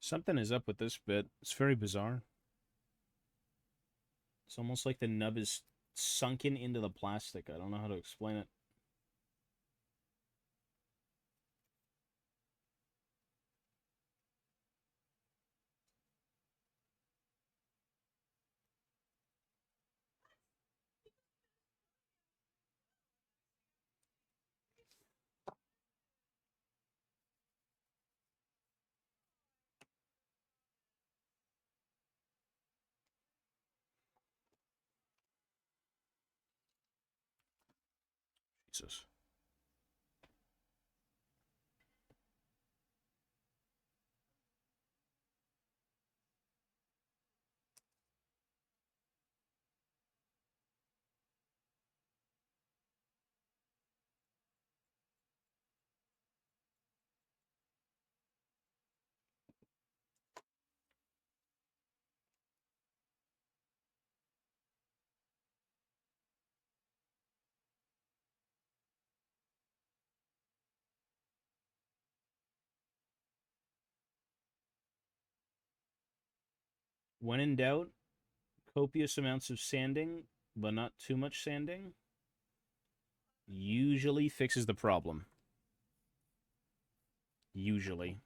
Something is up with this bit. It's very bizarre. It's almost like the nub is sunken into the plastic. I don't know how to explain it. Jesus. When in doubt, Copious amounts of sanding, but not too much sanding, usually fixes the problem. Usually.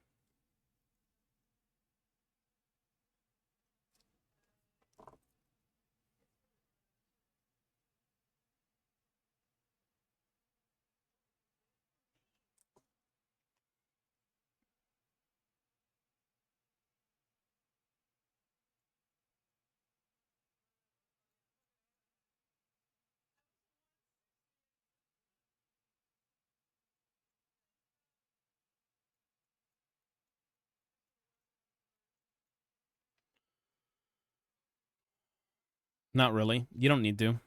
Not really. You don't need to.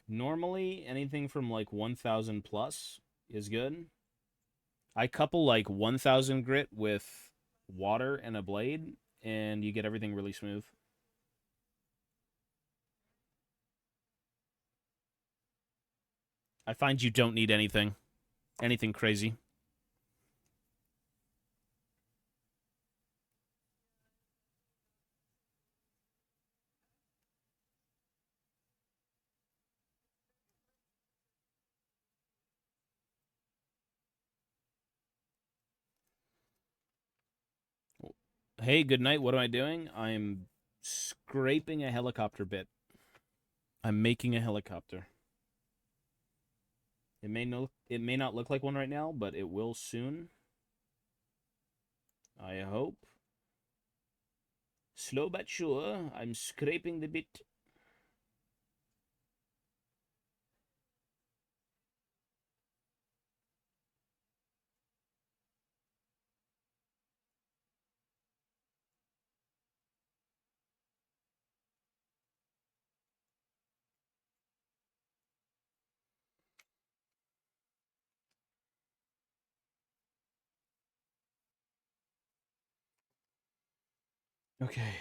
Normally, anything from like 1,000 plus is good. I couple like 1,000 grit with water and a blade, and you get everything really smooth. I find you don't need anything. Anything crazy. Hey, good night. What am I doing? I'm scraping a helicopter bit. I'm making a helicopter. It may not look like one right now, but it will soon. I hope. Slow but sure, I'm scraping the bit. Okay.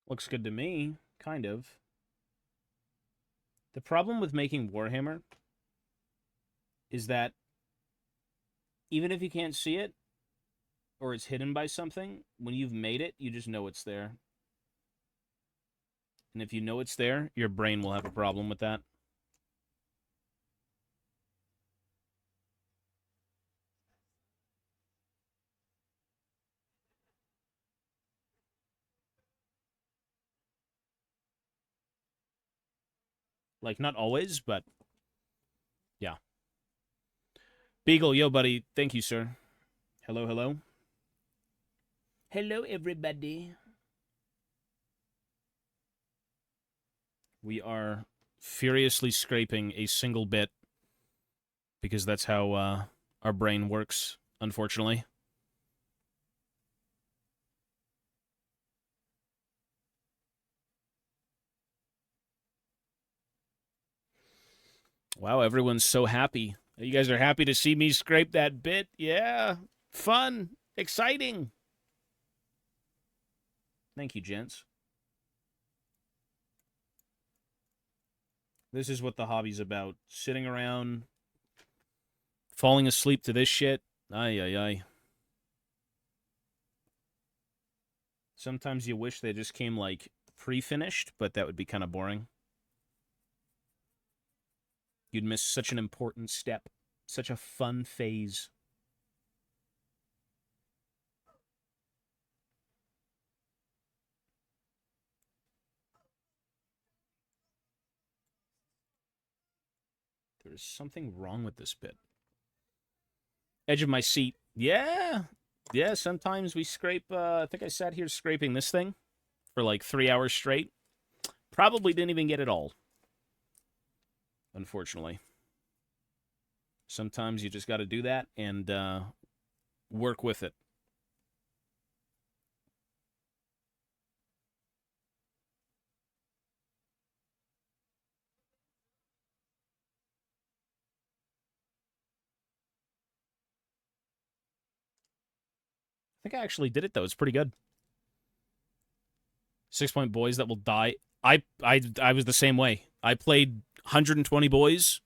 Looks good to me, kind of. The problem with making Warhammer is that even if you can't see it, or it's hidden by something, when you've made it, you just know it's there. And if you know it's there, your brain will have a problem with that. Like, not always, but yeah. Beagle, yo, buddy. Thank you, sir. Hello, hello. Hello, everybody. We are furiously scraping a single bit because that's how our brain works, unfortunately. Wow, everyone's so happy. You guys are happy to see me scrape that bit? Yeah. Fun. Exciting. Thank you, gents. This is what the hobby's about. Sitting around, falling asleep to this shit. Ay, ay, ay. Sometimes you wish they just came, like, pre-finished, but that would be kind of boring. You'd miss such an important step. Such a fun phase. There's something wrong with this bit. Edge of my seat. Yeah. Yeah, sometimes we scrape, I think I sat here scraping this thing for like 3 hours straight. Probably didn't even get it all, unfortunately. Sometimes you just got to do that and work with it. I think I actually did it though. It's pretty good. 6 point boys that will die. I was the same way. I played 120 boys,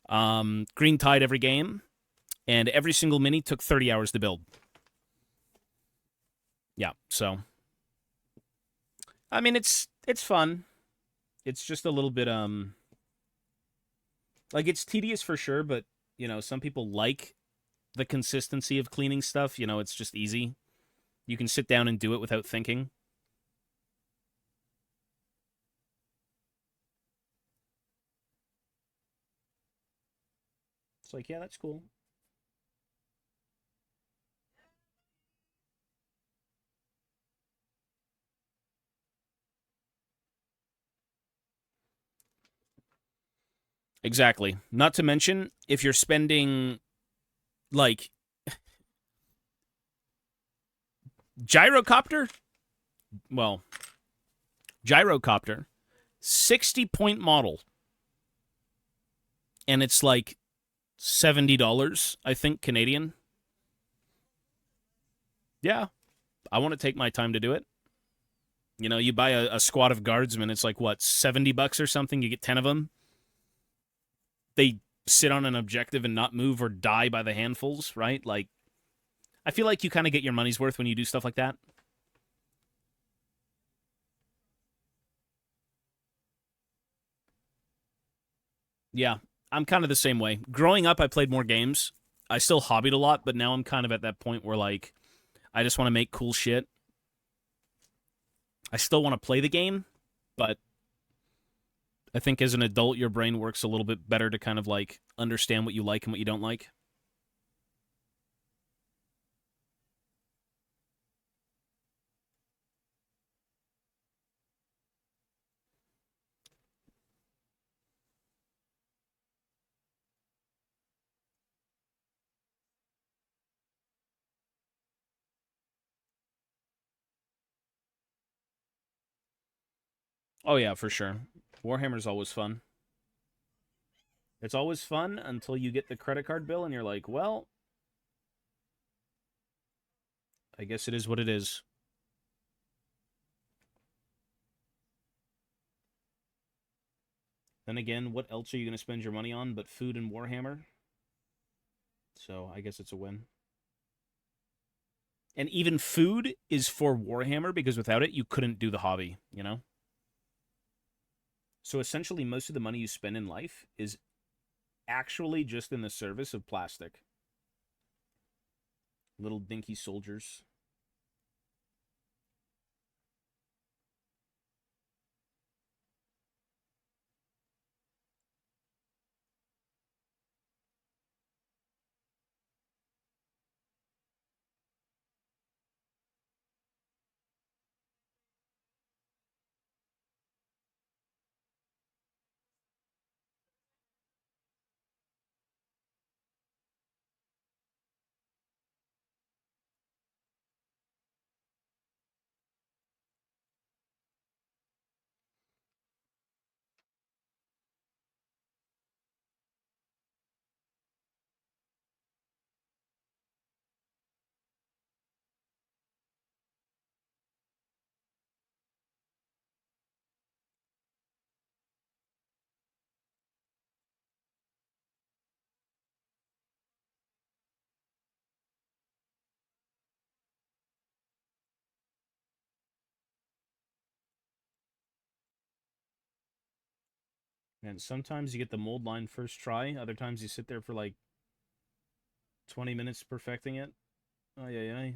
green tide every game, and every single mini took 30 hours to build. Yeah, so I mean it's fun. It's just a little bit like it's tedious for sure, but some people like the consistency of cleaning stuff. It's just easy. You can sit down and do it without thinking. It's like, yeah, that's cool. Exactly. Not to mention, if you're spending like gyrocopter, well, gyrocopter, 60-point model, and it's like $70, I think, Canadian. Yeah, I want to take my time to do it. You buy a squad of guardsmen, it's like what, $70 or something. You get 10 of them. They sit on an objective and not move or die by the handfuls, right? Like, I feel like you kind of get your money's worth when you do stuff like that. Yeah, I'm kind of the same way. Growing up, I played more games. I still hobbied a lot, but now I'm kind of at that point where, like, I just want to make cool shit. I still want to play the game, but I think as an adult, your brain works a little bit better to kind of, like, understand what you like and what you don't like. Oh, yeah, for sure. Warhammer's always fun. It's always fun until you get the credit card bill and you're like, well, I guess it is what it is. Then again, what else are you going to spend your money on but food and Warhammer? So I guess it's a win. And even food is for Warhammer because without it, you couldn't do the hobby? So essentially, most of the money you spend in life is actually just in the service of plastic. Little dinky soldiers. And sometimes you get the mold line first try. Other times you sit there for like 20 minutes perfecting it. Ay, ay, ay.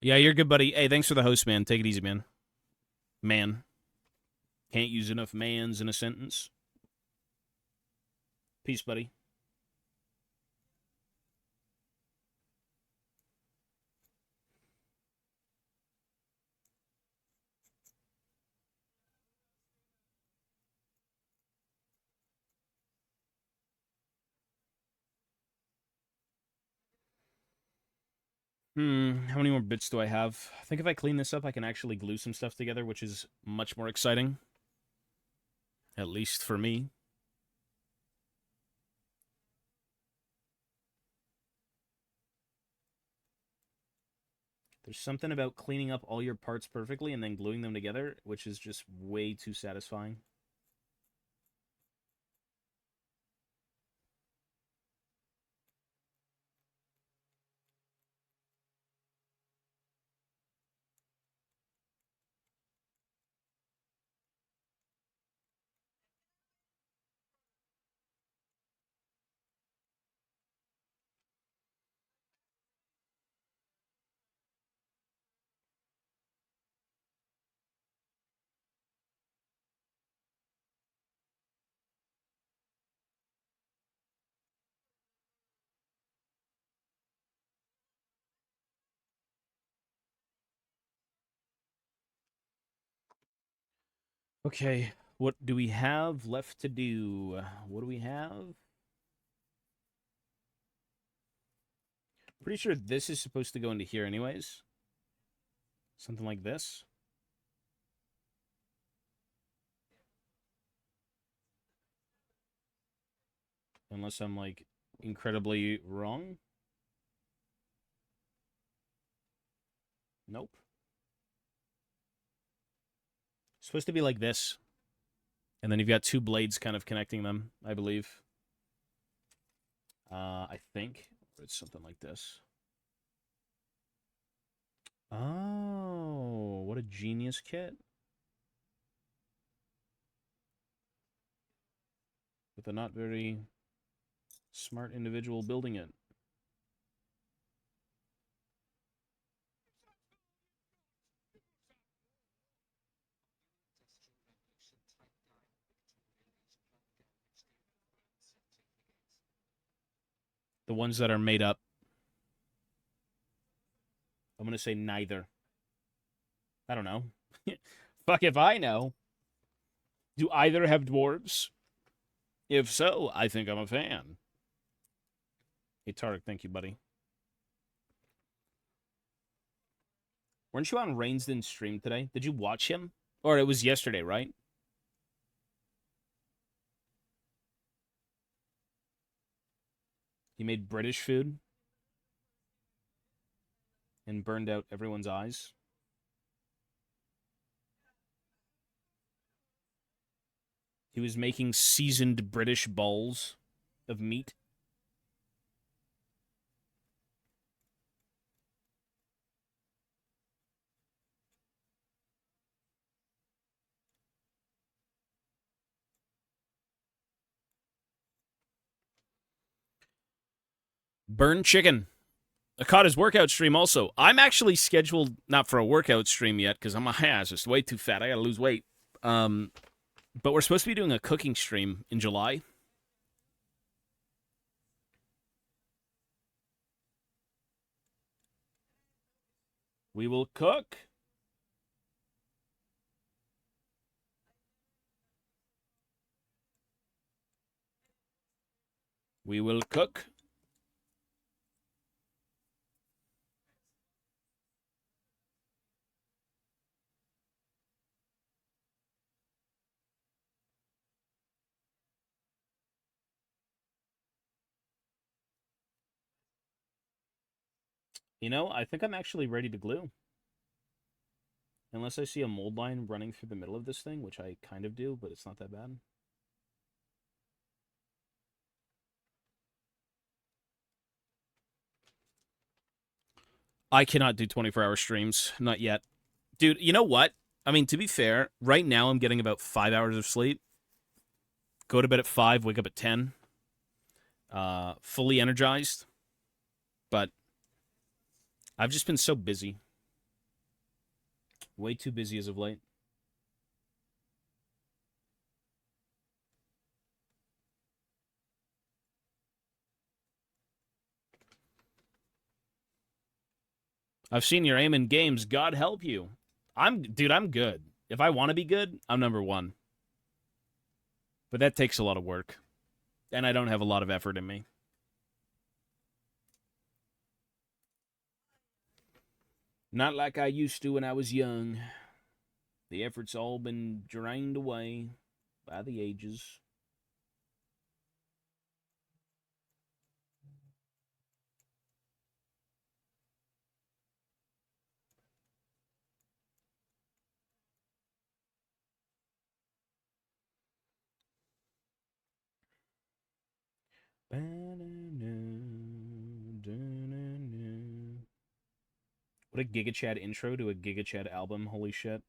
Yeah, you're good, buddy. Hey, thanks for the host, man. Take it easy, man. Man. Can't use enough mans in a sentence. Peace, buddy. How many more bits do I have? I think if I clean this up, I can actually glue some stuff together, which is much more exciting. At least for me. There's something about cleaning up all your parts perfectly and then gluing them together, which is just way too satisfying. Okay, what do we have left to do? What do we have? Pretty sure this is supposed to go into here anyways. Something like this. Unless I'm like incredibly wrong. Nope. It's supposed to be like this. And then you've got two blades kind of connecting them, I believe. I think it's something like this. Oh, what a genius kit. With a not very smart individual building it. The ones that are made up. I'm going to say neither. I don't know. Fuck if I know. Do either have dwarves? If so, I think I'm a fan. Hey, Tarek, thank you, buddy. Weren't you on Rainsden's stream today? Did you watch him? Or it was yesterday, right? He made British food and burned out everyone's eyes. He was making seasoned British balls of meat. Burned chicken. I caught his workout stream also. I'm actually scheduled not for a workout stream yet because I'm my ass just way too fat. I gotta lose weight. But we're supposed to be doing a cooking stream in July. We will cook. We will cook. You know, I think I'm actually ready to glue. Unless I see a mold line running through the middle of this thing, which I kind of do, but it's not that bad. I cannot do 24-hour streams. Not yet. Dude, you know what? I mean, to be fair, right now I'm getting about 5 hours of sleep. Go to bed at 5, wake up at 10. Fully energized. But I've just been so busy. Way too busy as of late. I've seen your aim in games. God help you. Dude, I'm good. If I want to be good, I'm number one. But that takes a lot of work. And I don't have a lot of effort in me. Not like I used to when I was young. The effort's all been drained away by the ages. What a Giga Chad intro to a Giga Chad album. Holy shit.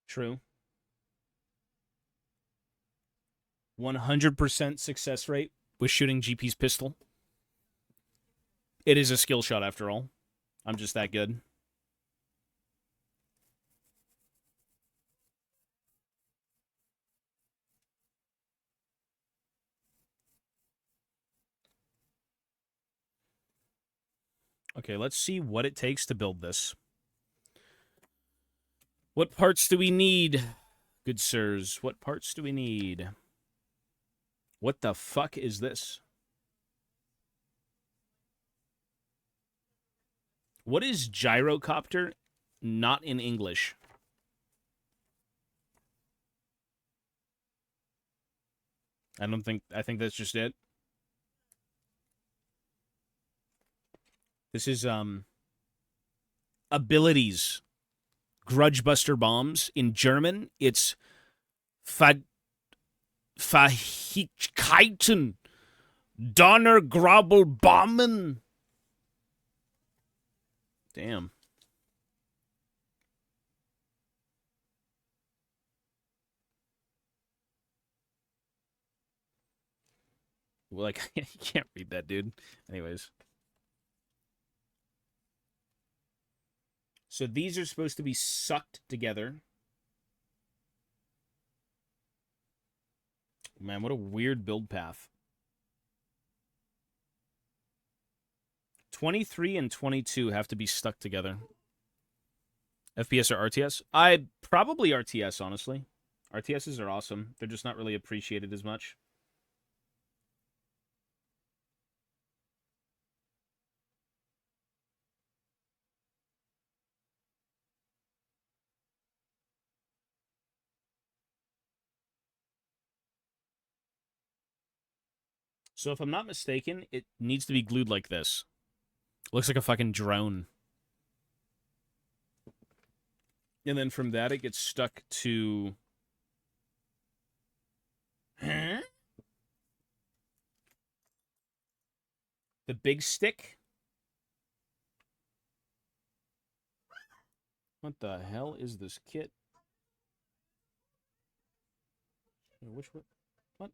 True. 100% success rate with shooting GP's pistol. It is a skill shot after all. I'm just that good. Okay, let's see what it takes to build this. What parts do we need, good sirs? What parts do we need? What the fuck is this? What is gyrocopter? Not in English. I think that's just it. This is abilities. Grudgebuster bombs. In German, it's Verhickheiten. Donnergrabelbomben. Damn. Well, like, you can't read that, dude. Anyways. So these are supposed to be sucked together. Man, what a weird build path. 23 and 22 have to be stuck together. FPS or RTS? I probably RTS, honestly. RTSs are awesome. They're just not really appreciated as much. So if I'm not mistaken, it needs to be glued like this. Looks like a fucking drone. And then from that, it gets stuck to... Huh? The big stick? What the hell is this kit? Which one? What?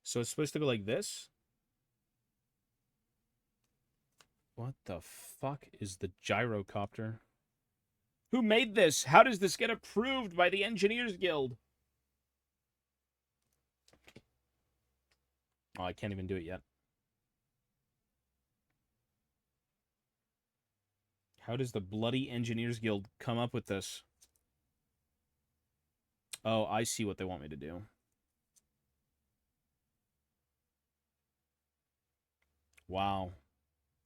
So it's supposed to go like this? What the fuck is the gyrocopter? Who made this? How does this get approved by the Engineers Guild? Oh, I can't even do it yet. How does the bloody Engineers Guild come up with this? Oh, I see what they want me to do. Wow.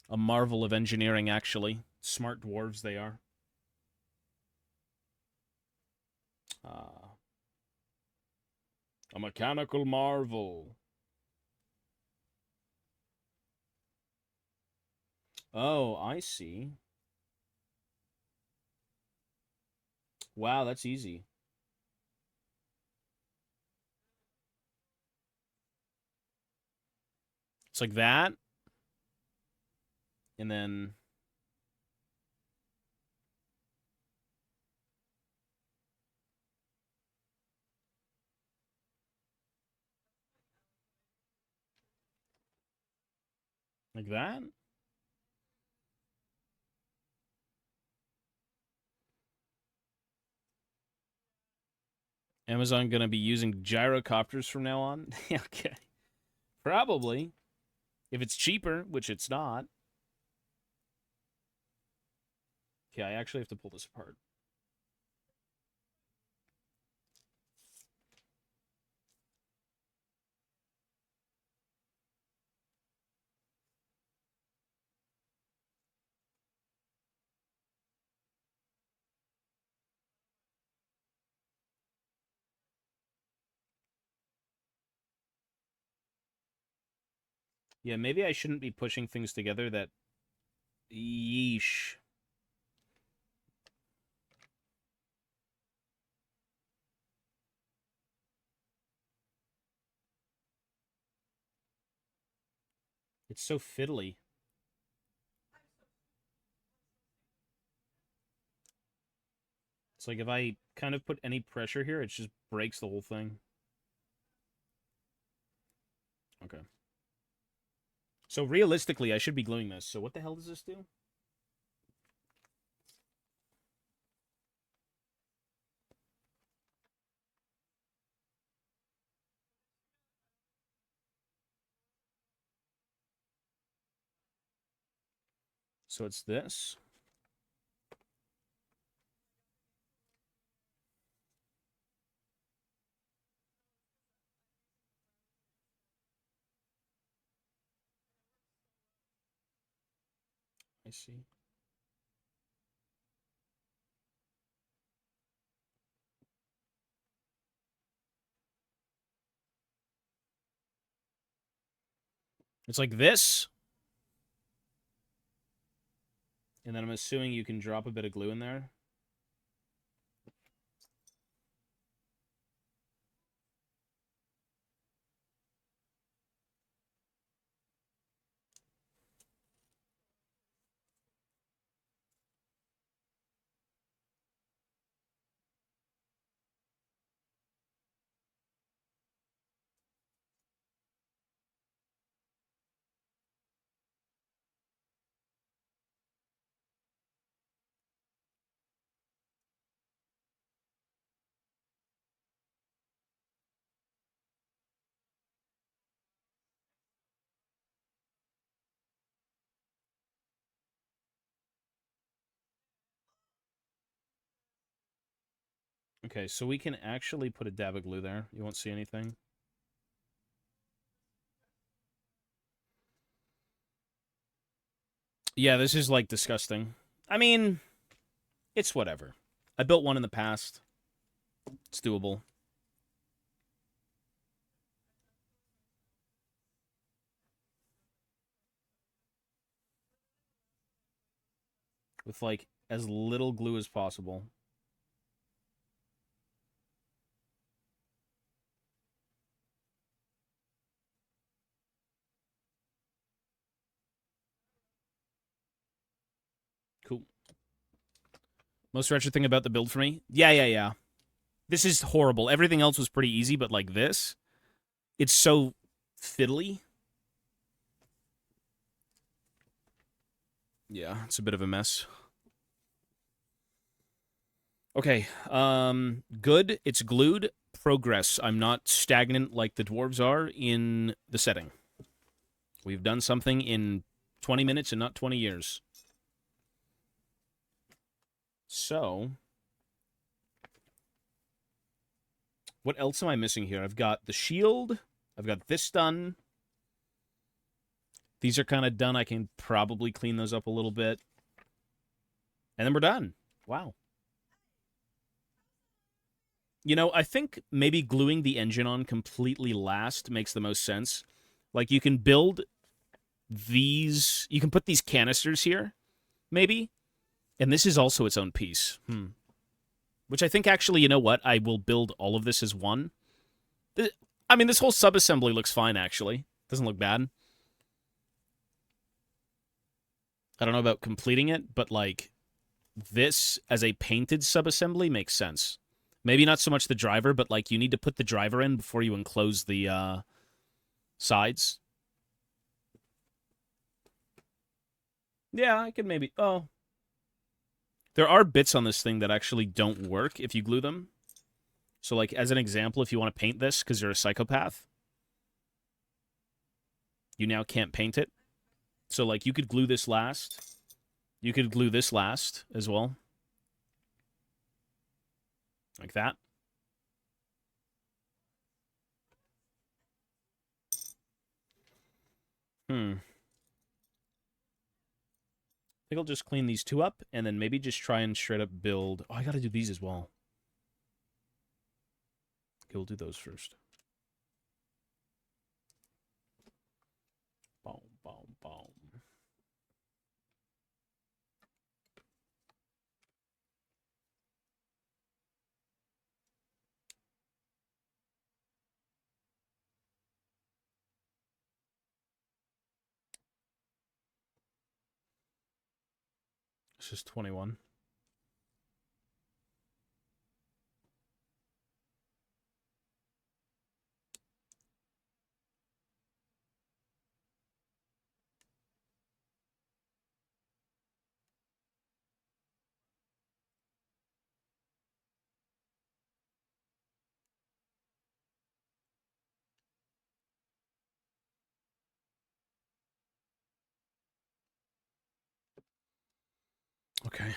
A marvel of engineering, actually. Smart dwarves they are. A mechanical marvel. Oh, I see. Wow, that's easy. It's like that. And then... like that? Amazon gonna be using gyrocopters from now on? Okay. Probably. If it's cheaper, which it's not. Okay, I actually have to pull this apart. Yeah, maybe I shouldn't be pushing things together that... Yeesh. It's so fiddly. It's like if I kind of put any pressure here, it just breaks the whole thing. Okay. So realistically, I should be gluing this. So what the hell does this do? So it's this. I see. It's like this. And then I'm assuming you can drop a bit of glue in there. Okay, so we can actually put a dab of glue there. You won't see anything. Yeah, this is, like, disgusting. I mean, it's whatever. I built one in the past. It's doable. With, like, as little glue as possible. Cool. Most wretched thing about the build for me? Yeah. This is horrible. Everything else was pretty easy, but like this, it's so fiddly. Yeah, it's a bit of a mess. Okay, good. It's glued. Progress. I'm not stagnant like the dwarves are in the setting. We've done something in 20 minutes and not 20 years. So, what else am I missing here? I've got the shield. I've got this done. These are kind of done. I can probably clean those up a little bit. And then we're done. Wow. You know, I think maybe gluing the engine on completely last makes the most sense. Like, you can build these... You can put these canisters here, maybe. And this is also its own piece. Which I think, actually, you know what? I will build all of this as one. I mean, this whole sub-assembly looks fine, actually. Doesn't look bad. I don't know about completing it, but, like, this as a painted sub-assembly makes sense. Maybe not so much the driver, but, like, you need to put the driver in before you enclose the sides. Yeah, I could maybe... Oh. There are bits on this thing that actually don't work if you glue them. So, like, as an example, if you want to paint this because you're a psychopath, you now can't paint it. So, like, you could glue this last. You could glue this last as well. Like that. I think I'll just clean these two up, and then maybe just try and straight up build... Oh, I gotta do these as well. Okay, we'll do those first. Boom, boom, boom. This is 21. Okay.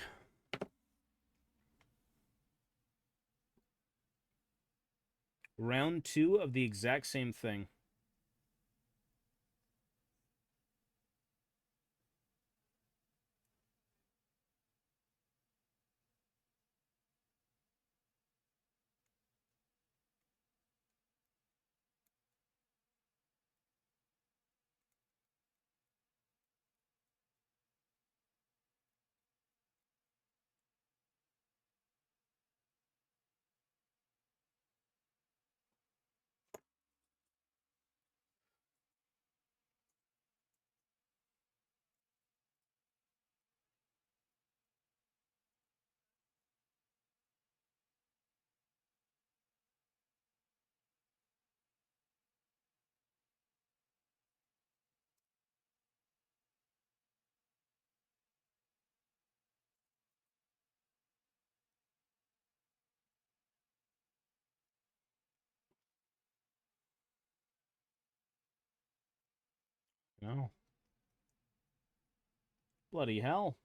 Round 2 of the exact same thing. No. Bloody hell.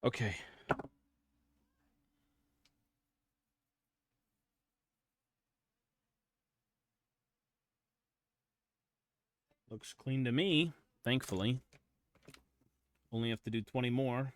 Okay. Looks clean to me, thankfully. Only have to do 20 more.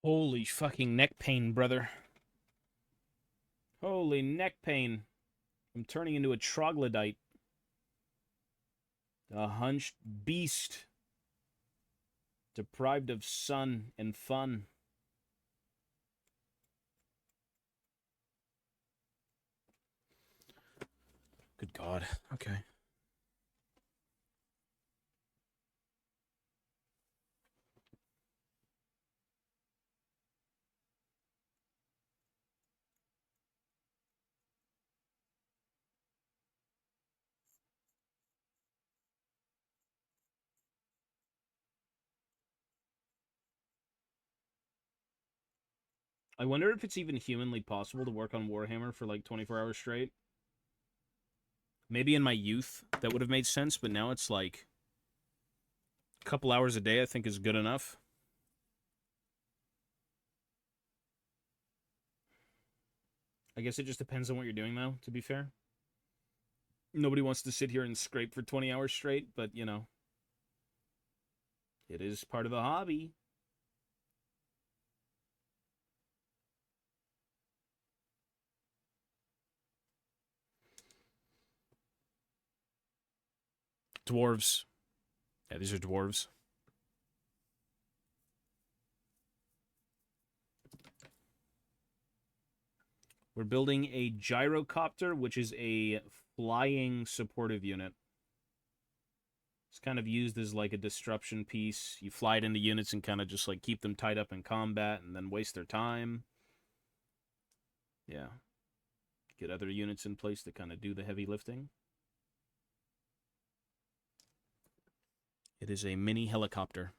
Holy fucking neck pain, brother. Holy neck pain. I'm turning into a troglodyte. A hunched beast. Deprived of sun and fun. Good God. Okay. I wonder if it's even humanly possible to work on Warhammer for like 24 hours straight. Maybe in my youth that would have made sense, but now it's like a couple hours a day I think is good enough. I guess it just depends on what you're doing, though, to be fair. Nobody wants to sit here and scrape for 20 hours straight, but, you know, it is part of the hobby. Dwarves. Yeah, these are dwarves. We're building a gyrocopter, which is a flying supportive unit. It's kind of used as like a disruption piece. You fly it into units and kind of just like keep them tied up in combat and then waste their time. Yeah. Get other units in place to kind of do the heavy lifting. It is a mini helicopter.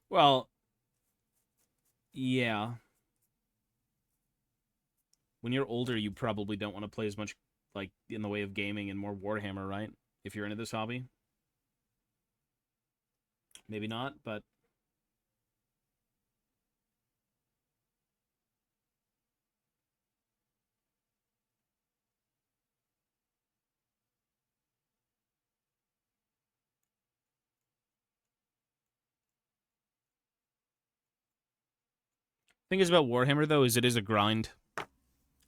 Well, yeah. When you're older, you probably don't want to play as much like in the way of gaming and more Warhammer, right? If you're into this hobby. Maybe not, but thing is about Warhammer though is it is a grind.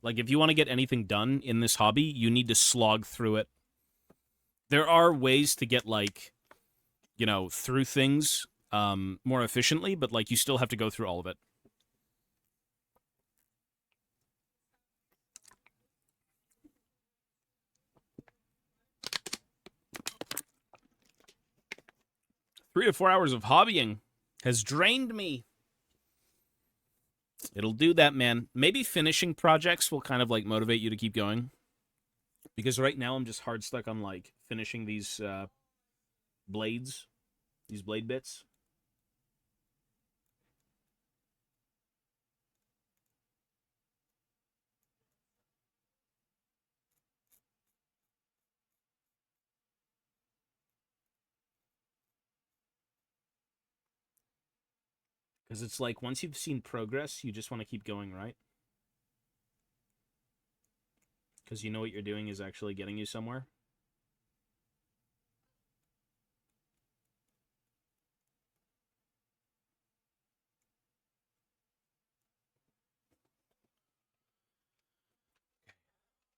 Like if you want to get anything done in this hobby, you need to slog through it. There are ways to get like, you know, through things more efficiently, but like you still have to go through all of it. 3 to 4 hours of hobbying has drained me. It'll do that, man. Maybe finishing projects will kind of like motivate you to keep going. Because right now I'm just hard stuck on like finishing these blades, these blade bits. Because it's like once you've seen progress, you just want to keep going, right? Because you know what you're doing is actually getting you somewhere.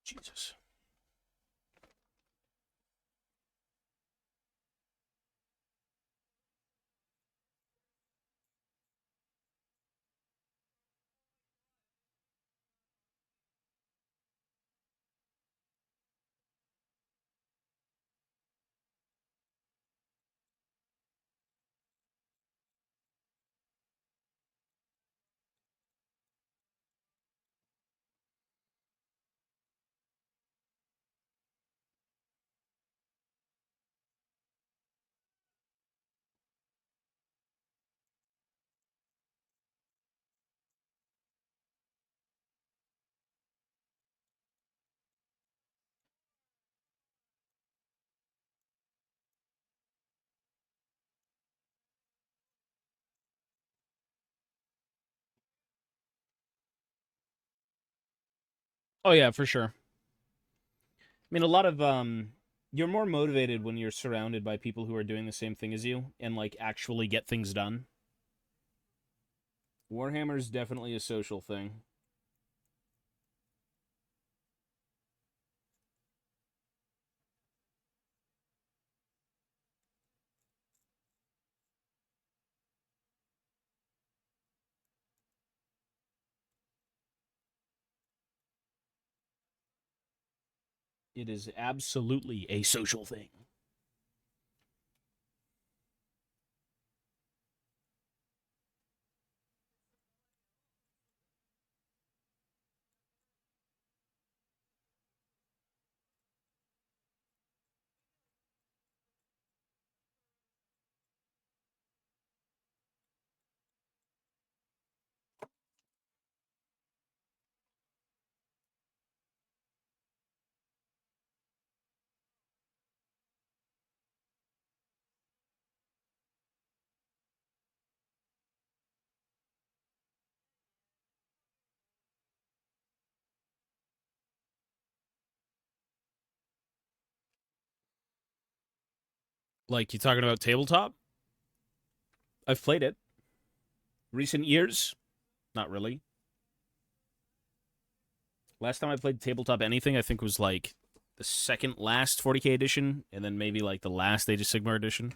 Jesus. Oh yeah, for sure. I mean, a lot of You're more motivated when you're surrounded by people who are doing the same thing as you and like actually get things done. Warhammer is definitely a social thing. It is absolutely a social thing. Like, you talking about tabletop? I've played it. Recent years? Not really. Last time I played tabletop anything, I think was like the second last 40k edition, and then maybe like the last Age of Sigmar edition.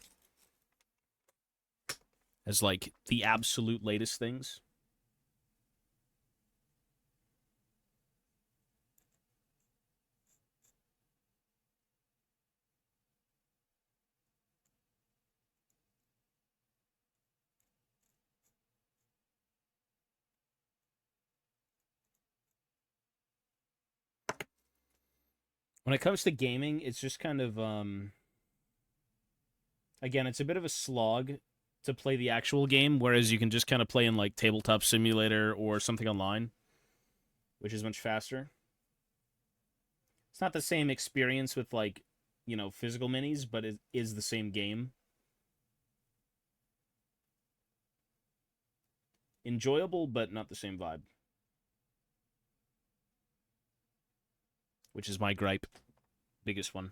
As like the absolute latest things. When it comes to gaming, it's just kind of again, it's a bit of a slog to play the actual game, whereas you can just kind of play in like Tabletop Simulator or something online, which is much faster. It's not the same experience with like, physical minis, but it is the same game. Enjoyable, but not the same vibe. Which is my gripe. Biggest one.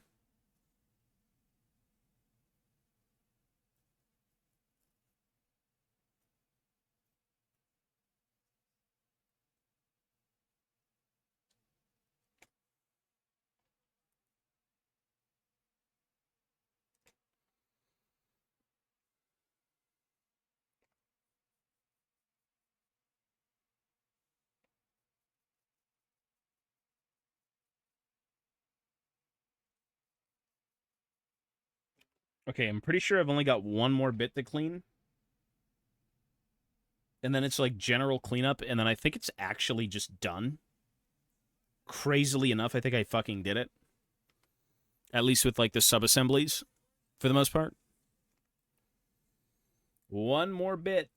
Okay, I'm pretty sure I've only got one more bit to clean. And then it's like general cleanup, and then I think it's actually just done. Crazily enough, I think I fucking did it. At least with like the sub-assemblies, for the most part. One more bit.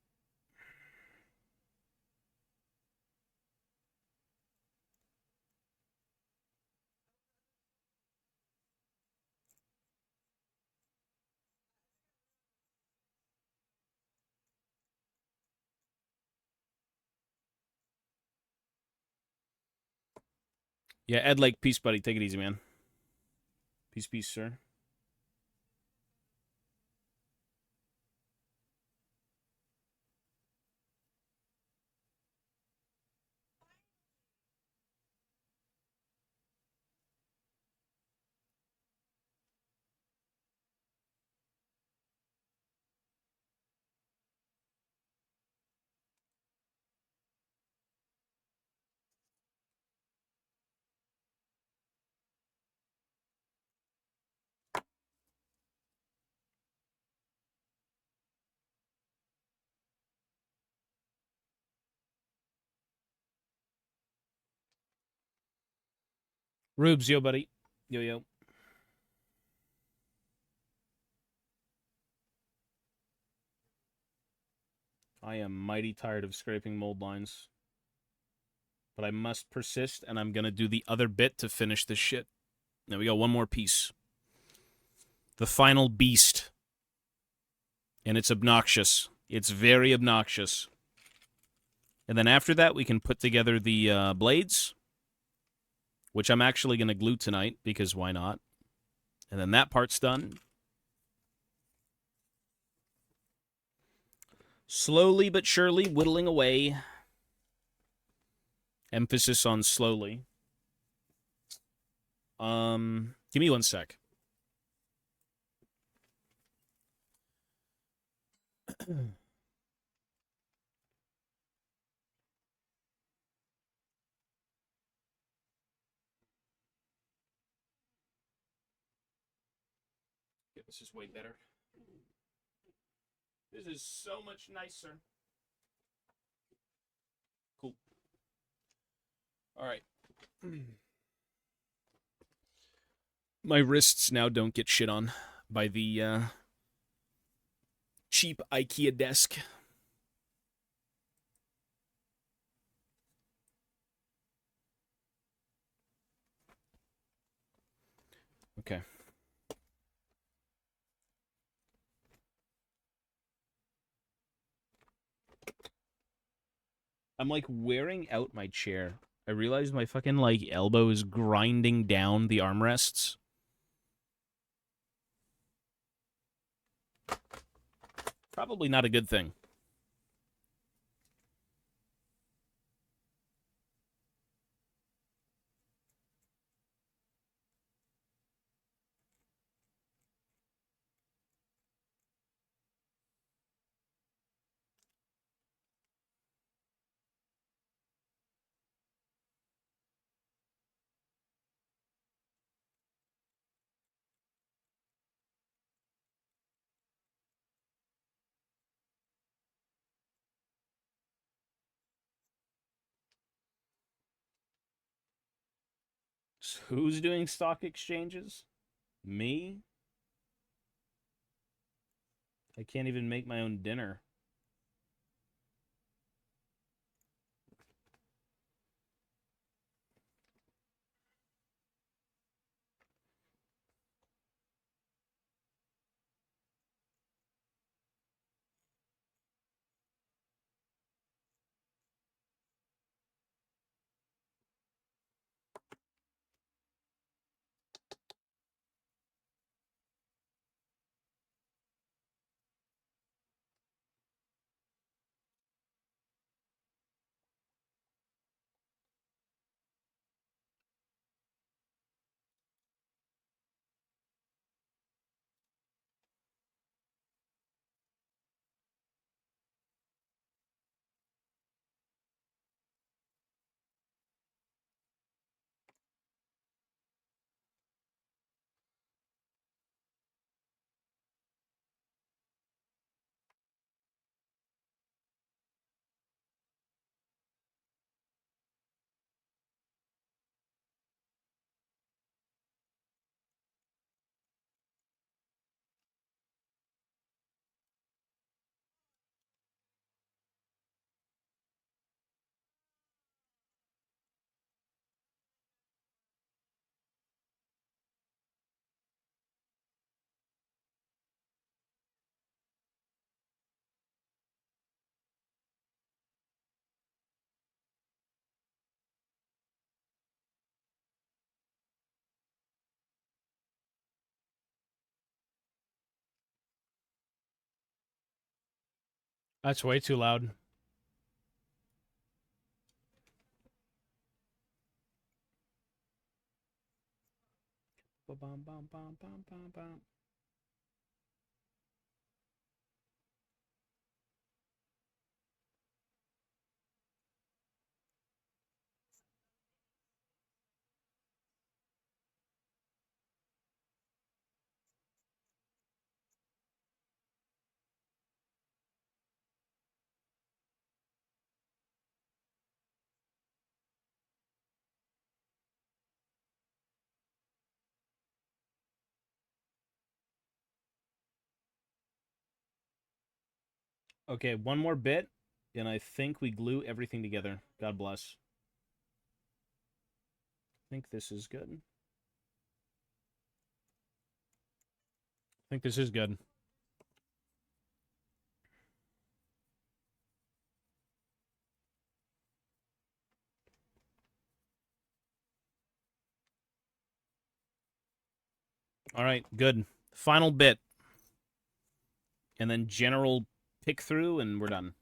Yeah, Ed Lake, peace, buddy. Take it easy, man. Peace, peace, sir. Rubes, yo, buddy. Yo, yo. I am mighty tired of scraping mold lines. But I must persist, and I'm going to do the other bit to finish this shit. Now we got one more piece. The final beast. And it's obnoxious. It's very obnoxious. And then after that, we can put together the blades, which I'm actually going to glue tonight, because why not? And then that part's done. Slowly but surely whittling away. Emphasis on slowly. Give me 1 sec. Yeah, this is way better. This is so much nicer. Cool. All right. My wrists now don't get shit on by the cheap IKEA desk. Okay. I'm like wearing out my chair. I realized my fucking like elbow is grinding down the armrests. Probably not a good thing. So who's doing stock exchanges? Me? I can't even make my own dinner. That's way too loud. Okay, one more bit, and I think we glue everything together. God bless. I think this is good. I think this is good. All right, good. Final bit. And then general pick through, and we're done.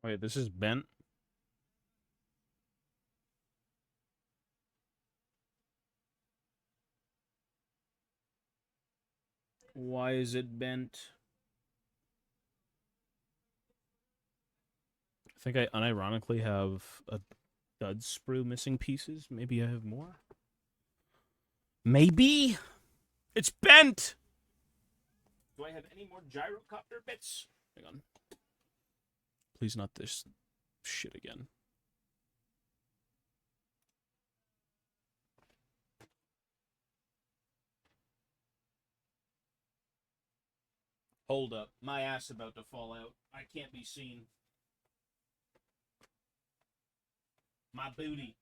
Wait, this is bent? Why is it bent? I think I unironically have a dud sprue missing pieces. Maybe I have more? Maybe? It's bent! Do I have any more gyrocopter bits? Hang on. Please not this shit again. Hold up. My ass about to fall out. I can't be seen. My booty.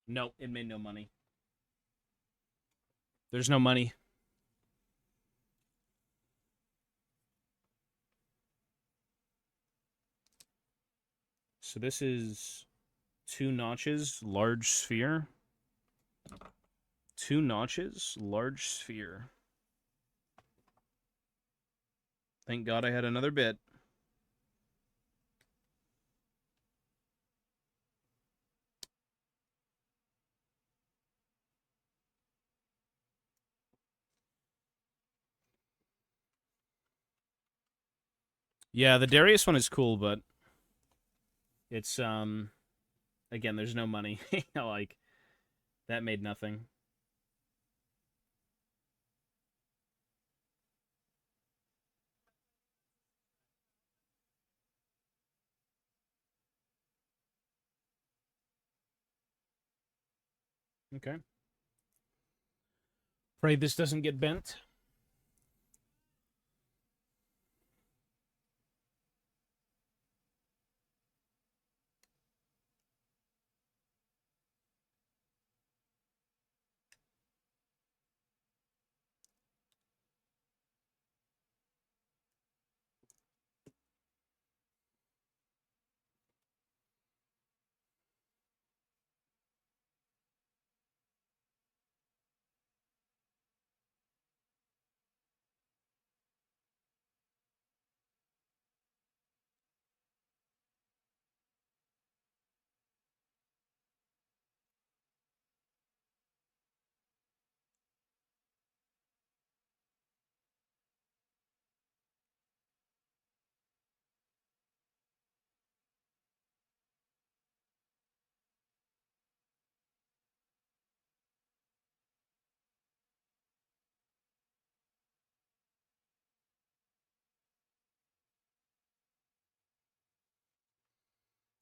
No, it made no money. There's no money. So this is 2 notches, large sphere. 2 notches, large sphere. Thank God I had another bit. Yeah, the Darius one is cool, but it's again, there's no money. Like that made nothing. Okay. Pray this doesn't get bent.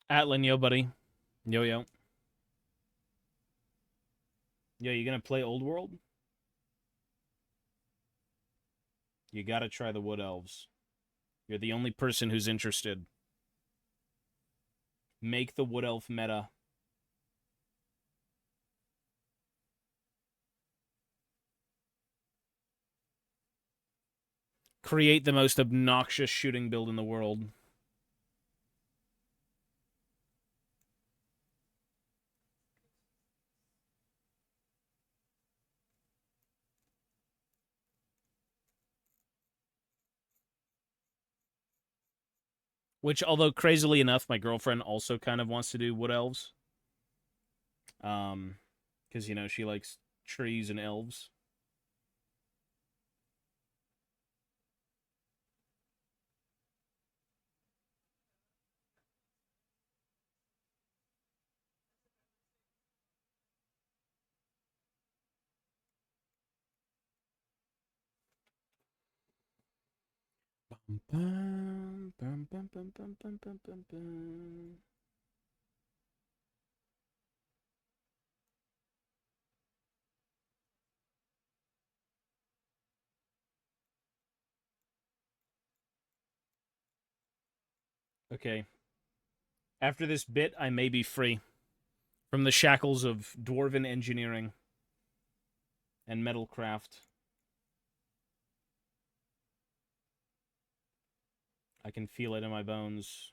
Atlan, yo, buddy. Yo, yo. Yo, you gonna play Old World? You gotta try the Wood Elves. You're the only person who's interested. Make the Wood Elf meta. Create the most obnoxious shooting build in the world. Which, although crazily enough, my girlfriend also kind of wants to do Wood Elves. Because, you know, she likes trees and elves. Okay. After this bit, I may be free from the shackles of dwarven engineering and metalcraft. I can feel it in my bones.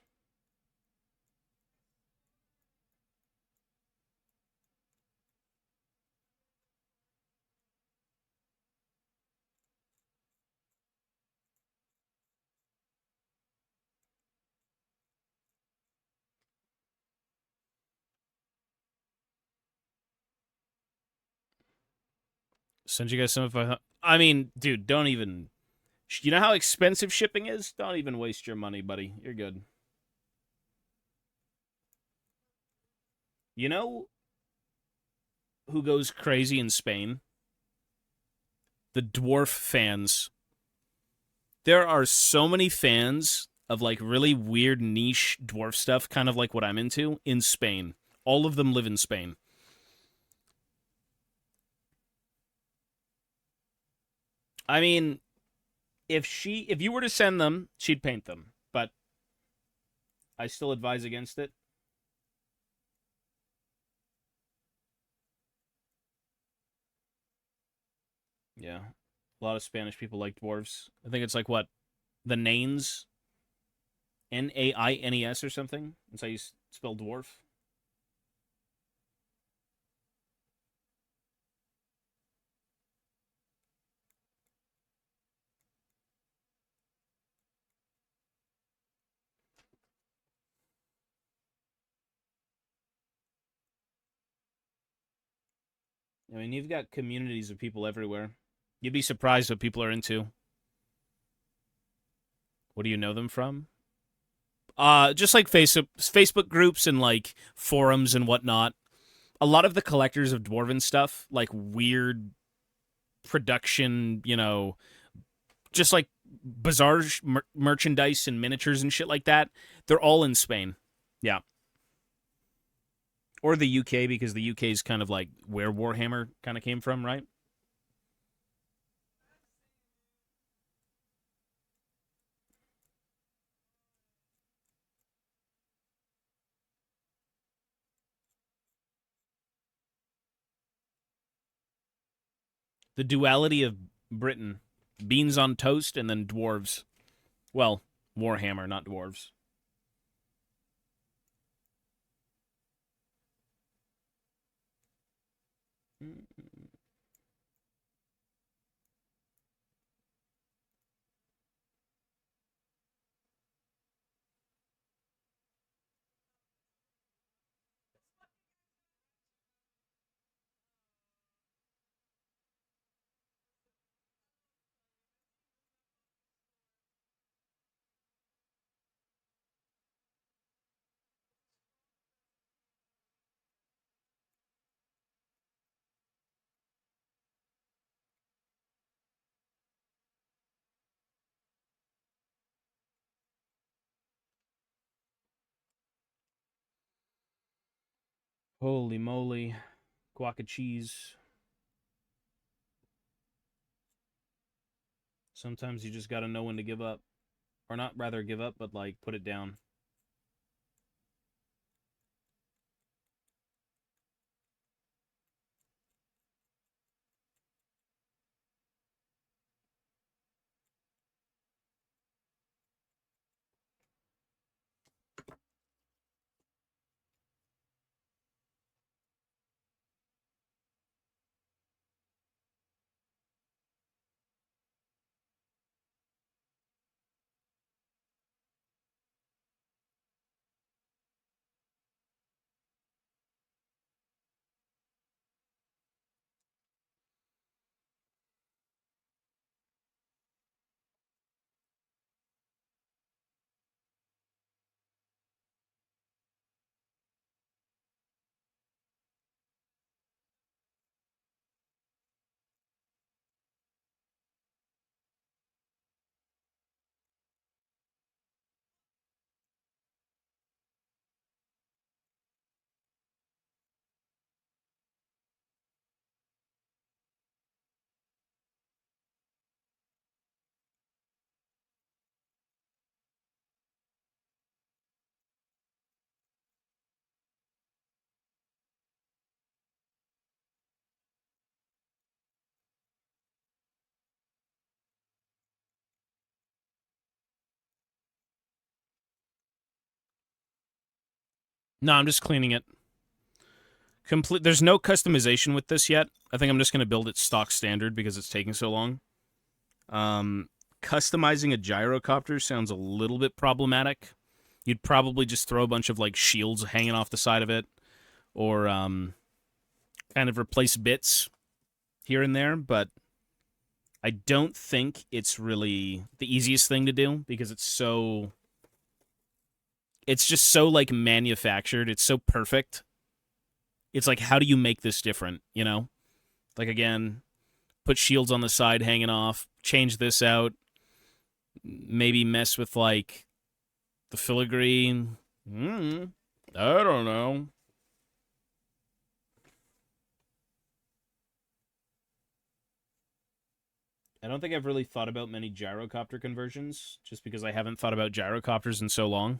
Send you guys some if I mean, dude, don't even. You know how expensive shipping is? Don't even waste your money, buddy. You're good. You know who goes crazy in Spain? The dwarf fans. There are so many fans of like really weird niche dwarf stuff, kind of like what I'm into, in Spain. All of them live in Spain. I mean, if you were to send them, she'd paint them, but I still advise against it. Yeah. A lot of Spanish people like dwarves. I think it's like what? The Nains? Naines or something? That's how you spell dwarf. I mean, you've got communities of people everywhere. You'd be surprised what people are into. What do you know them from? Just like Facebook groups and like forums and whatnot. A lot of the collectors of dwarven stuff, like weird production, you know, just like bizarre merchandise and miniatures and shit like that. They're all in Spain. Yeah. Or the UK, because the UK is kind of like where Warhammer kind of came from, right? The duality of Britain: beans on toast and then dwarves. Well, Warhammer, not dwarves. Holy moly. Guaca cheese. Sometimes you just gotta know when to give up. Or not rather give up, but like put it down. No, I'm just cleaning it. Complete. There's no customization with this yet. I think I'm just going to build it stock standard because it's taking so long. Customizing a gyrocopter sounds a little bit problematic. You'd probably just throw a bunch of like shields hanging off the side of it, or kind of replace bits here and there. But I don't think it's really the easiest thing to do because it's so. It's just so like manufactured. It's so perfect. It's like, how do you make this different? You know, like again, put shields on the side hanging off, change this out, maybe mess with like the filigree. I don't know. I don't think I've really thought about many gyrocopter conversions just because I haven't thought about gyrocopters in so long.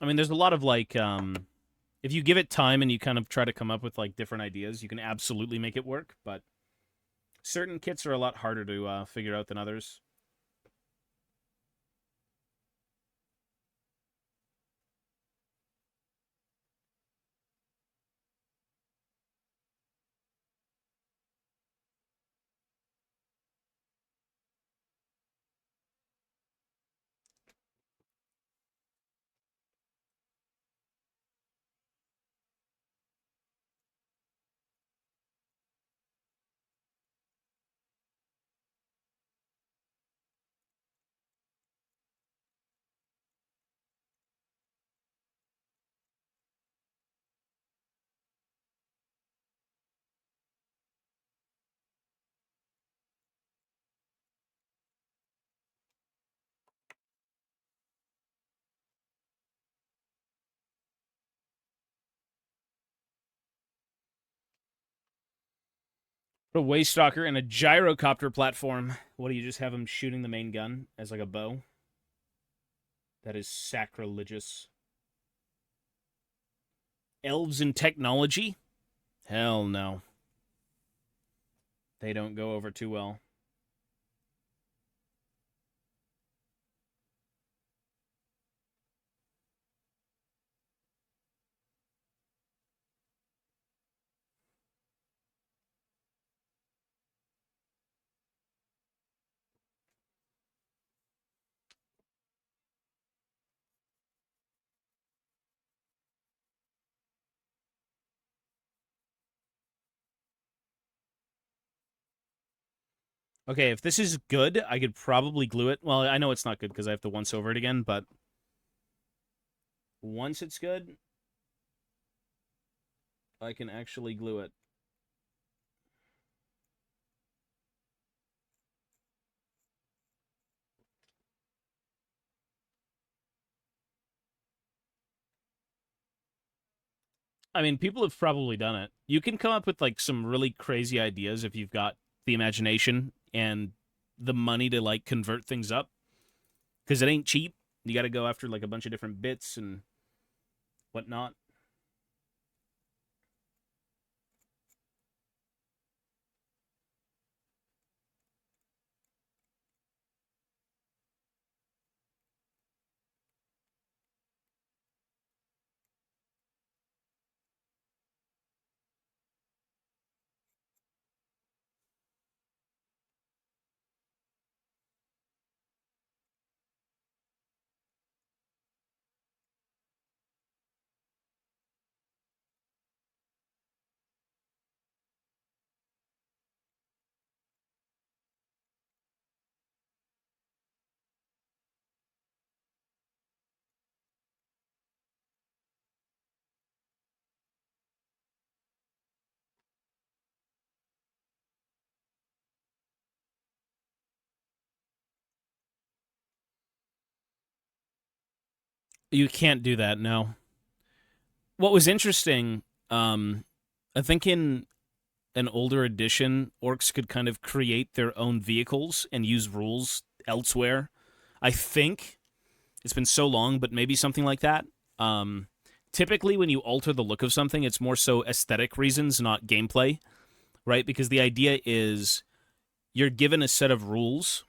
I mean, there's a lot of like, if you give it time and you kind of try to come up with like different ideas, you can absolutely make it work. But certain kits are a lot harder to figure out than others. A Waystalker and a gyrocopter platform. What do you just have him shooting the main gun as like a bow? That is sacrilegious. Elves and technology? Hell no. They don't go over too well. Okay, if this is good, I could probably glue it. Well, I know it's not good because I have to once over it again, but once it's good, I can actually glue it. I mean, people have probably done it. You can come up with like some really crazy ideas if you've got the imagination and the money to like convert things up because it ain't cheap. You got to go after like a bunch of different bits and whatnot. You can't do that, no. What was interesting, I think in an older edition, orcs could kind of create their own vehicles and use rules elsewhere. I think it's been so long, but maybe something like that. Typically, when you alter the look of something, it's more so aesthetic reasons, not gameplay, right? Because the idea is you're given a set of rules.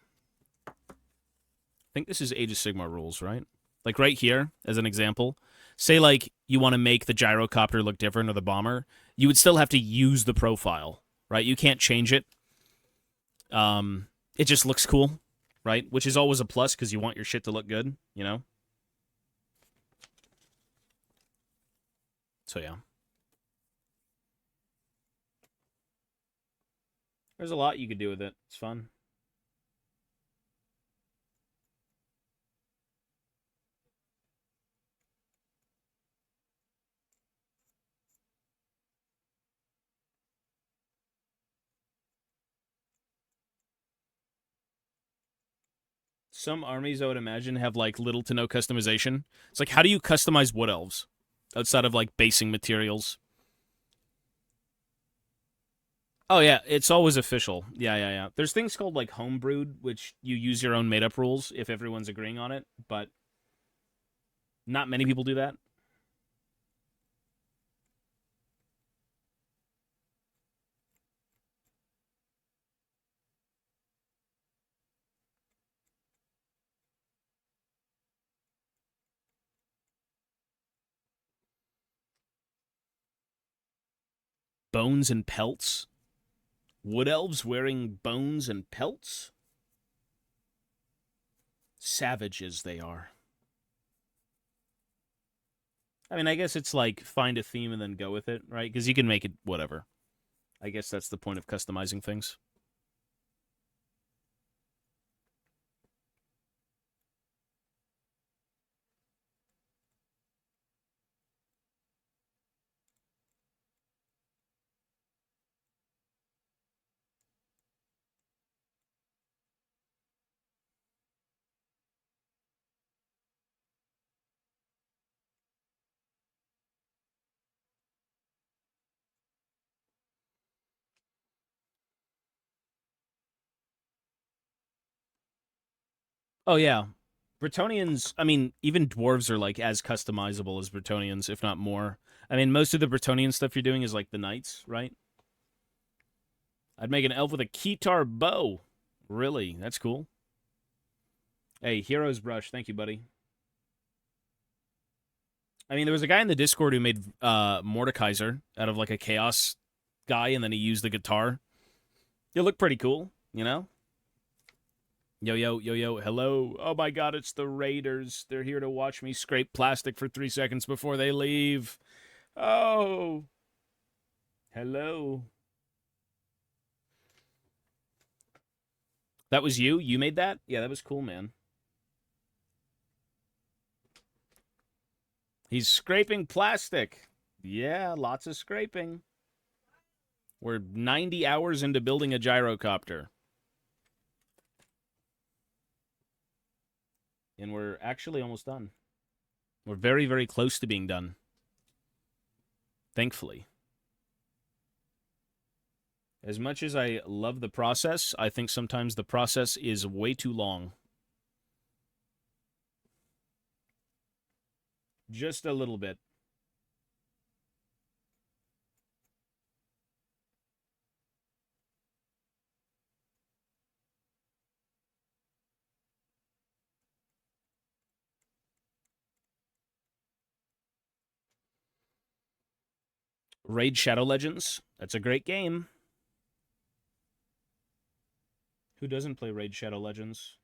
I think this is Age of Sigmar rules, right? Like right here, as an example. Say, like, you want to make the gyrocopter look different or the bomber. You would still have to use the profile, right? You can't change it. It just looks cool, right? Which is always a plus because you want your shit to look good, you know? So, yeah. There's a lot you could do with it. It's fun. Some armies, I would imagine, have like little to no customization. It's like, how do you customize wood elves outside of like basing materials? Oh yeah, it's always official. Yeah. There's things called like homebrewed, which you use your own made up rules if everyone's agreeing on it, but not many people do that. Bones and pelts. Wood elves wearing bones and pelts? Savages they are. I mean, I guess it's like find a theme and then go with it, right? Because you can make it whatever. I guess that's the point of customizing things. Oh yeah, Bretonians. I mean, even dwarves are like as customizable as Bretonians, if not more. I mean, most of the Bretonian stuff you're doing is like the knights, right? I'd make an elf with a keytar bow. Really? That's cool. Hey, Hero's Brush. Thank you, buddy. I mean, there was a guy in the Discord who made Mordekaiser out of like a chaos guy, and then he used the guitar. It looked pretty cool, you know? Yo, hello. Oh my god, it's the Raiders. They're here to watch me scrape plastic for 3 seconds before they leave. Oh. Hello. That was you? You made that? Yeah, that was cool, man. He's scraping plastic. Yeah, lots of scraping. We're 90 hours into building a gyrocopter. And we're actually almost done. We're very, very close to being done. Thankfully. As much as I love the process, I think sometimes the process is way too long. Just a little bit. Raid Shadow Legends. That's a great game. Who doesn't play Raid Shadow Legends?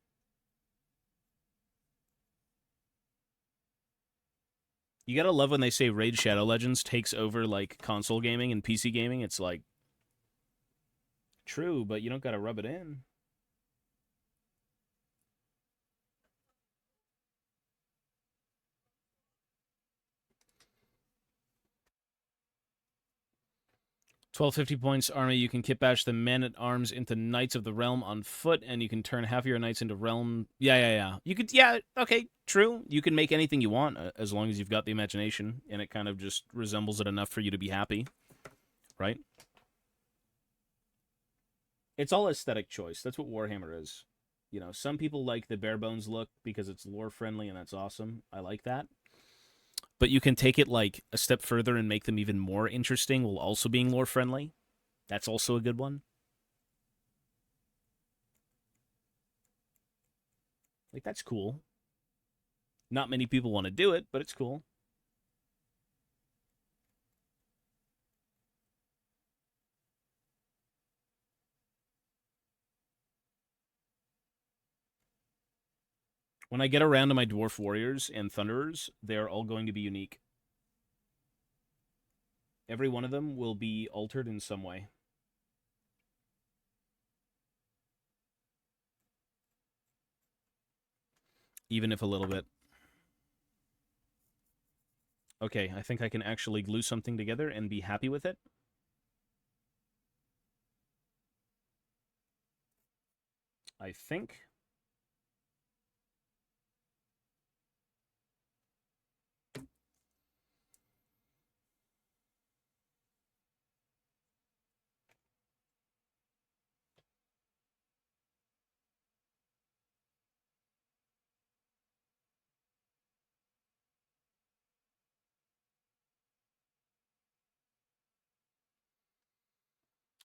You gotta love when they say Raid Shadow Legends takes over like console gaming and PC gaming. It's like true, but you don't gotta rub it in. 1250 points, army. You can kit bash the men at arms into knights of the realm on foot, and you can turn half of your knights into realm. Yeah. You could, yeah, okay, true. You can make anything you want as long as you've got the imagination, and it kind of just resembles it enough for you to be happy, right? It's all aesthetic choice. That's what Warhammer is. You know, some people like the bare bones look because it's lore friendly and that's awesome. I like that. But you can take it like a step further and make them even more interesting while also being lore friendly. That's also a good one. Like, that's cool. Not many people want to do it, but it's cool. When I get around to my Dwarf Warriors and Thunderers, they're all going to be unique. Every one of them will be altered in some way. Even if a little bit. Okay, I think I can actually glue something together and be happy with it. I think.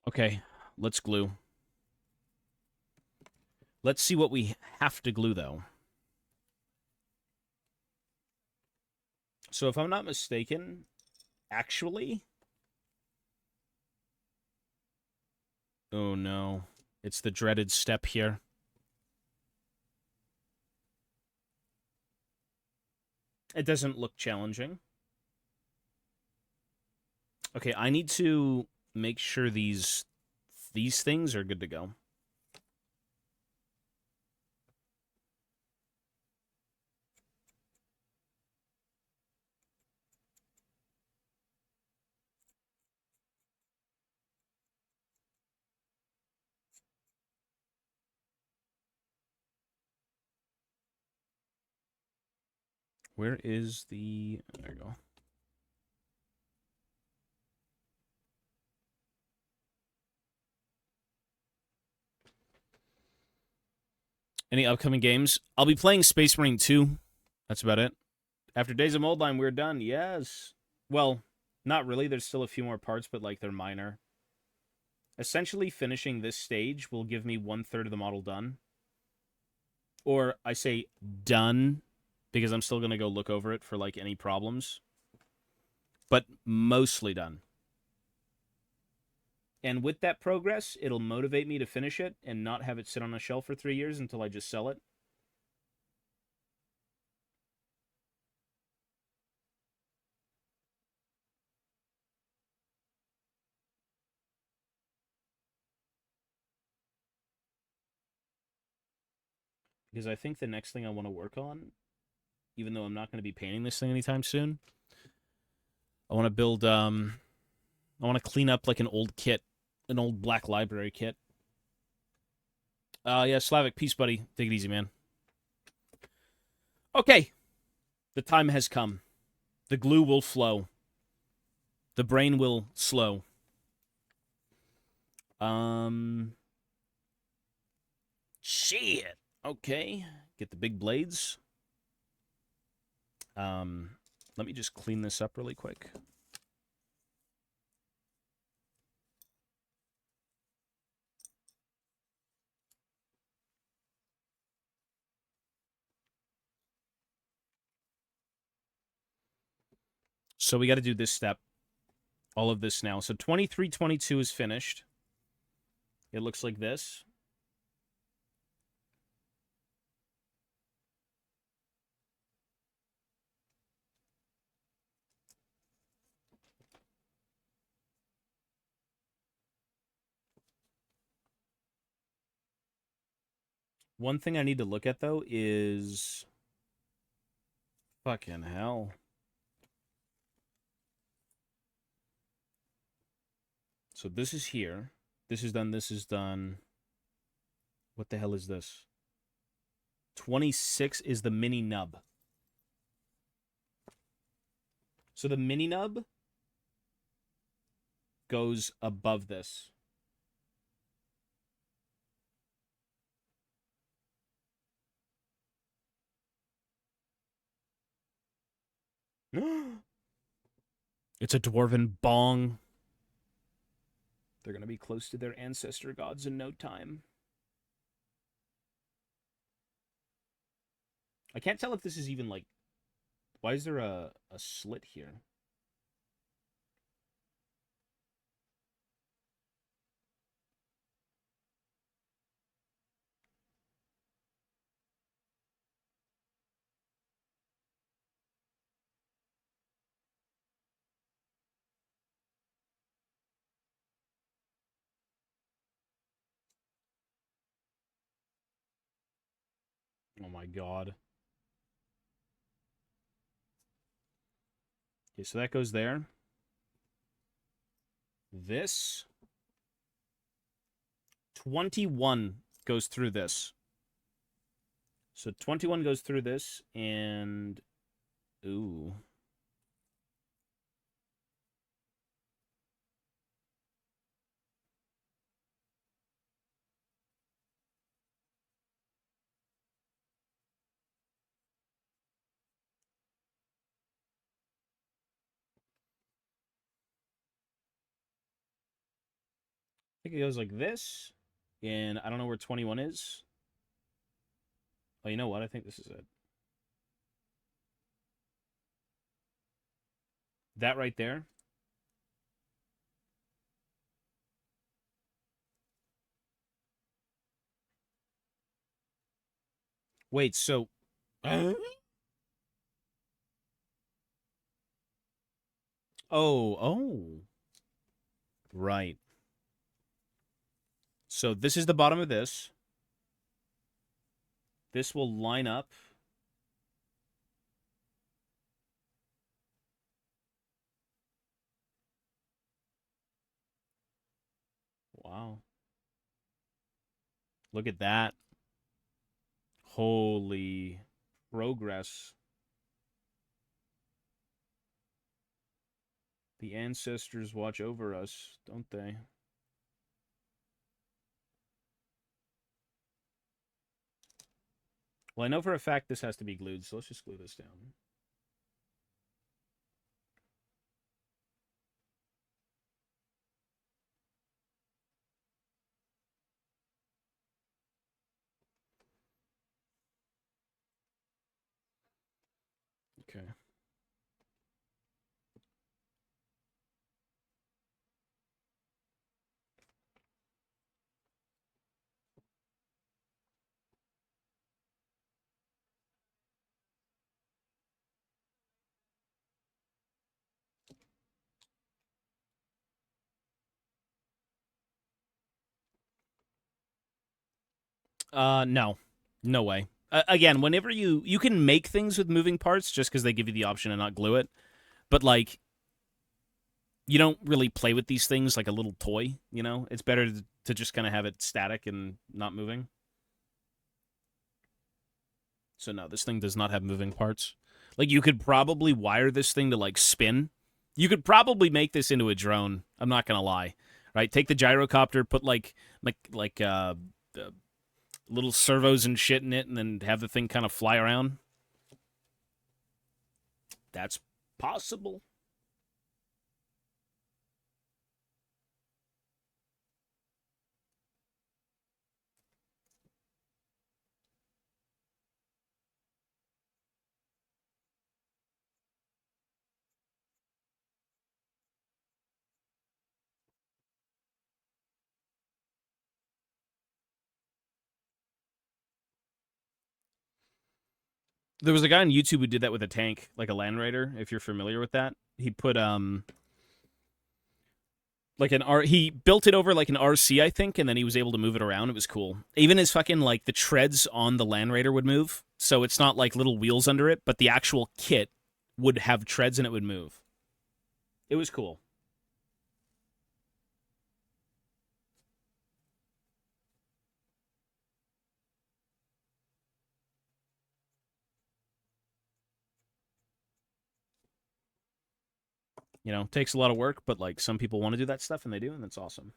Okay, let's glue. Let's see what we have to glue, though. So if I'm not mistaken, actually... Oh, no. It's the dreaded step here. It doesn't look challenging. Okay, I need to make sure these things are good to go. Where is the... There you go. Any upcoming games? I'll be playing Space Marine 2. That's about it. After Days of Moldline, we're done. Yes. Well, not really. There's still a few more parts, but like they're minor. Essentially, finishing this stage will give me 1/3 of the model done. Or I say done because I'm still going to go look over it for like any problems. But mostly done. And with that progress, it'll motivate me to finish it and not have it sit on a shelf for 3 years until I just sell it. Because I think the next thing I want to work on, even though I'm not going to be painting this thing anytime soon, I want to build, I want to clean up like an old kit, an old black library kit. Yeah, Slavic, peace, buddy. Take it easy, man. Okay. The time has come. The glue will flow. The brain will slow. Shit. Okay. Get the big blades. Let me just clean this up really quick. So we got to do this step. All of this now. So 2322 is finished. It looks like this. One thing I need to look at, though, is... Fucking hell. So this is here. This is done. This is done. What the hell is this? 26 is the mini nub. So the mini nub goes above this. It's a dwarven bong. They're going to be close to their ancestor gods in no time. I can't tell if this is even like... Why is there a slit here? Oh my god. Okay, so that goes there. This 21 goes through this. So 21 goes through this, and... Ooh. I think it goes like this, and I don't know where 21 is. Oh, you know what? I think this is it. That right there. Wait, so... Oh, oh. Right. So this is the bottom of this. This will line up. Wow. Look at that. Holy progress. The ancestors watch over us, don't they? Well, I know for a fact this has to be glued, so let's just glue this down. Okay. No. No way. Again, whenever you can make things with moving parts just because they give you the option to not glue it, but like you don't really play with these things like a little toy, you know? It's better to just kind of have it static and not moving. So no, this thing does not have moving parts. Like you could probably wire this thing to like spin. You could probably make this into a drone. I'm not gonna lie, right? Take the gyrocopter, put like little servos and shit in it, and then have the thing kind of fly around. That's possible. There was a guy on YouTube who did that with a tank, like a Land Raider. If you're familiar with that, he put like an R. He built it over like an RC, I think, and then he was able to move it around. It was cool. Even his fucking like the treads on the Land Raider would move, so it's not like little wheels under it, but the actual kit would have treads and it would move. It was cool. You know, takes a lot of work, but like some people want to do that stuff and they do, and that's awesome.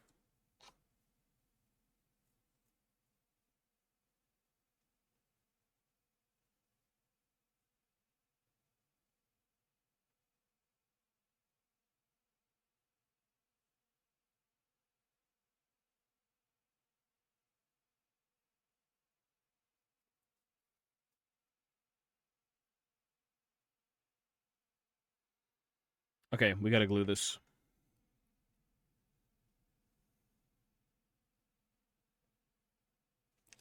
Okay, we gotta glue this.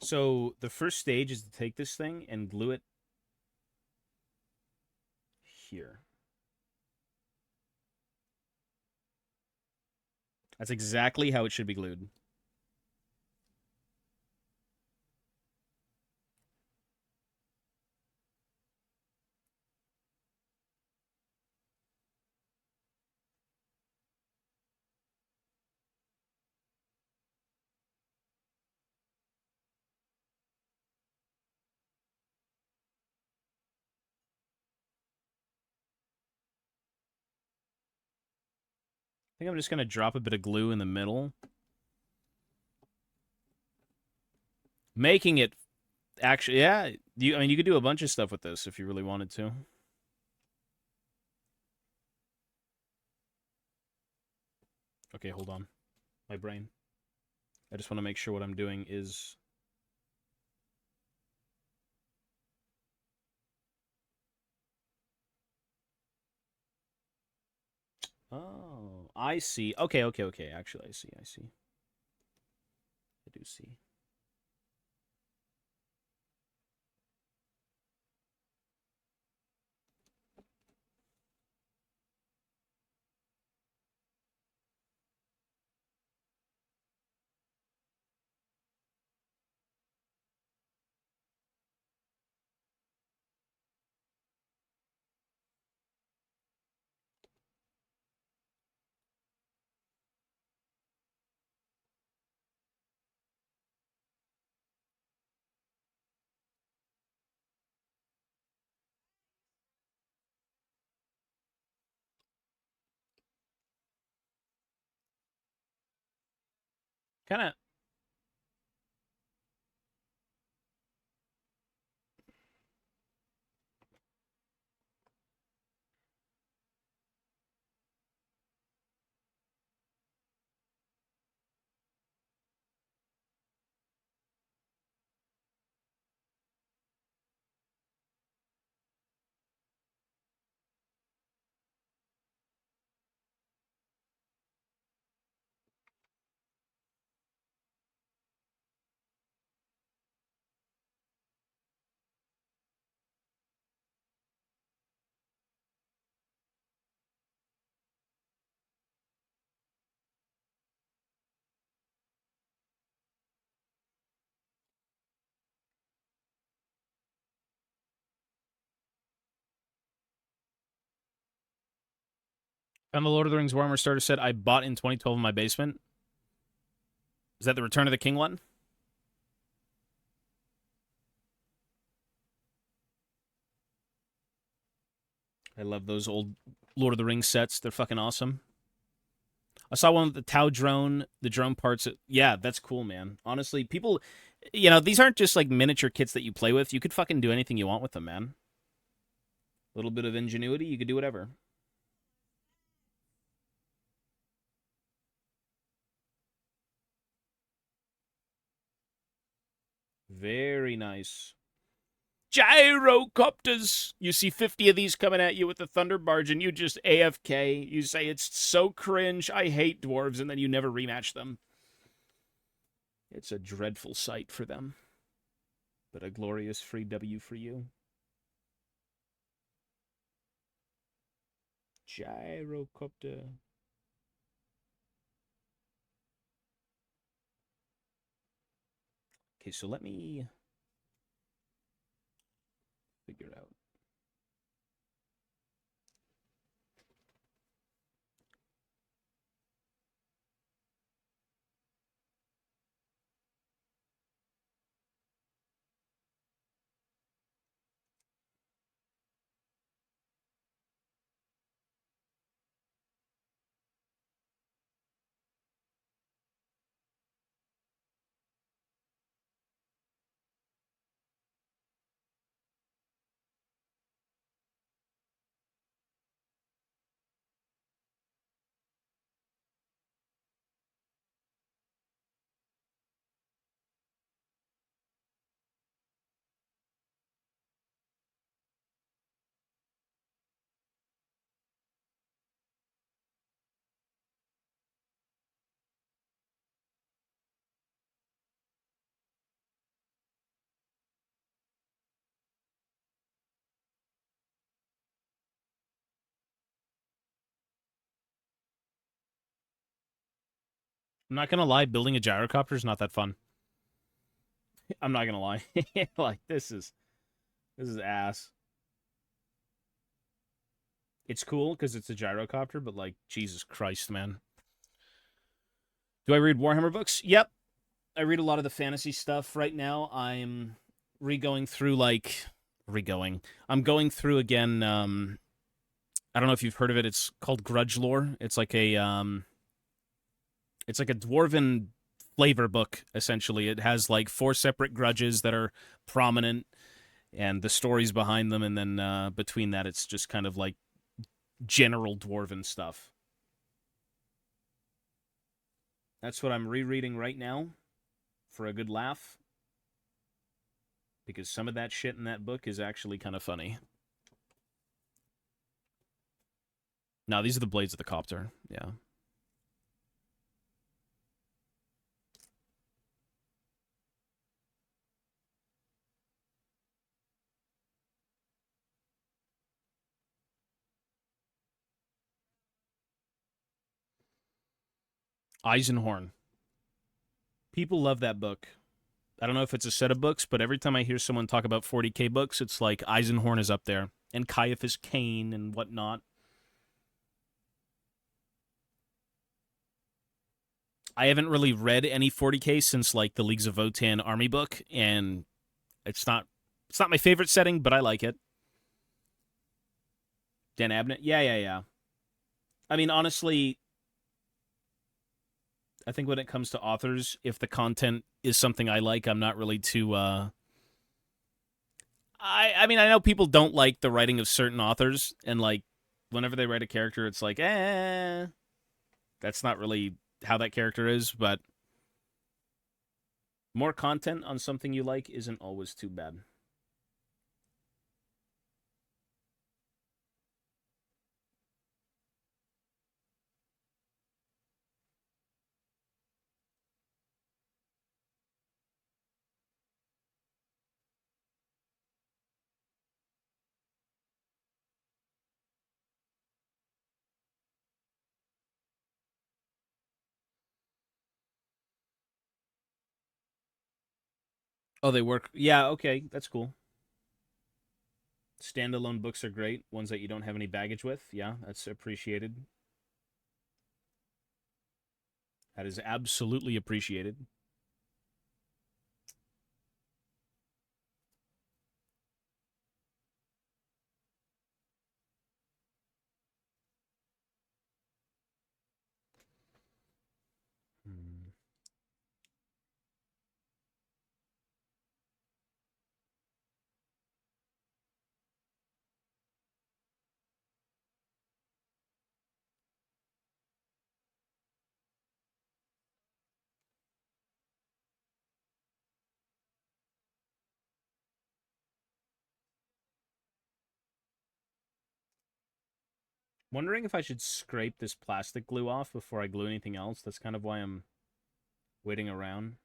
So the first stage is to take this thing and glue it here. That's exactly how it should be glued. I think I'm just gonna drop a bit of glue in the middle, making it actually. Yeah, I mean, you could do a bunch of stuff with this if you really wanted to. Okay, hold on, my brain. I just want to make sure what I'm doing is. Oh, I see. Okay, okay, okay. Actually, I see. I see. I do see. Kind of. And the Lord of the Rings Warhammer starter set I bought in 2012 in my basement. Is that the Return of the King one? I love those old Lord of the Rings sets. They're fucking awesome. I saw one with the Tau drone, the drone parts. Yeah, that's cool, man. Honestly, people, these aren't just like miniature kits that you play with. You could fucking do anything you want with them, man. A little bit of ingenuity, you could do whatever. Very nice. Gyrocopters! You see 50 of these coming at you with the Thunder Barge, and you just AFK. You say it's so cringe. I hate dwarves, and then you never rematch them. It's a dreadful sight for them, but a glorious free W for you. Gyrocopter. Okay, so let me figure it out. I'm not gonna lie, building a gyrocopter is not that fun. I'm not gonna lie. Like this is ass. It's cool because it's a gyrocopter, but like Jesus Christ, man. Do I read Warhammer books? Yep, I read a lot of the fantasy stuff right now. I'm re-going through like re-going. I'm going through again. I don't know if you've heard of it. It's called Grudge Lore. It's like a dwarven flavor book essentially. It has like four separate grudges that are prominent and the stories behind them, and then between that, it's just kind of like general dwarven stuff. That's what I'm rereading right now for a good laugh because some of that shit in that book is actually kind of funny. No, these are the blades of the copter. Yeah. Eisenhorn. People love that book. I don't know if it's a set of books, but every time I hear someone talk about 40K books, it's like Eisenhorn is up there and Caiaphas Cain and whatnot. I haven't really read any 40K since like the Leagues of Votan army book, and it's not my favorite setting, but I like it. Dan Abnett, yeah, yeah, yeah. I mean, honestly, I think when it comes to authors, if the content is something I like, I'm not really too. I mean, I know people don't like the writing of certain authors, and like whenever they write a character, it's like, that's not really how that character is. But more content on something you like isn't always too bad. Oh, they work. Yeah, okay, that's cool. Standalone books are great. Ones that you don't have any baggage with. Yeah, that's appreciated. That is absolutely appreciated. Hmm. Wondering if I should scrape this plastic glue off before I glue anything else. That's kind of why I'm waiting around.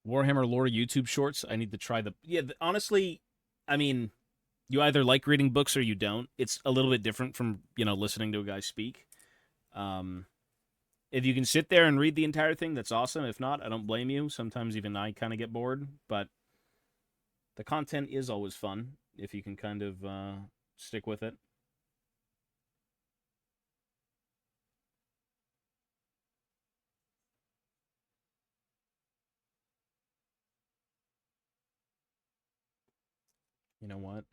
Warhammer lore YouTube shorts. I need to try the. Yeah, honestly, I mean, you either like reading books or you don't. It's a little bit different from listening to a guy speak. Um, if you can sit there and read the entire thing, that's awesome. If not, I don't blame you. Sometimes even I kind of get bored, but the content is always fun if you can kind of stick with it. You know what?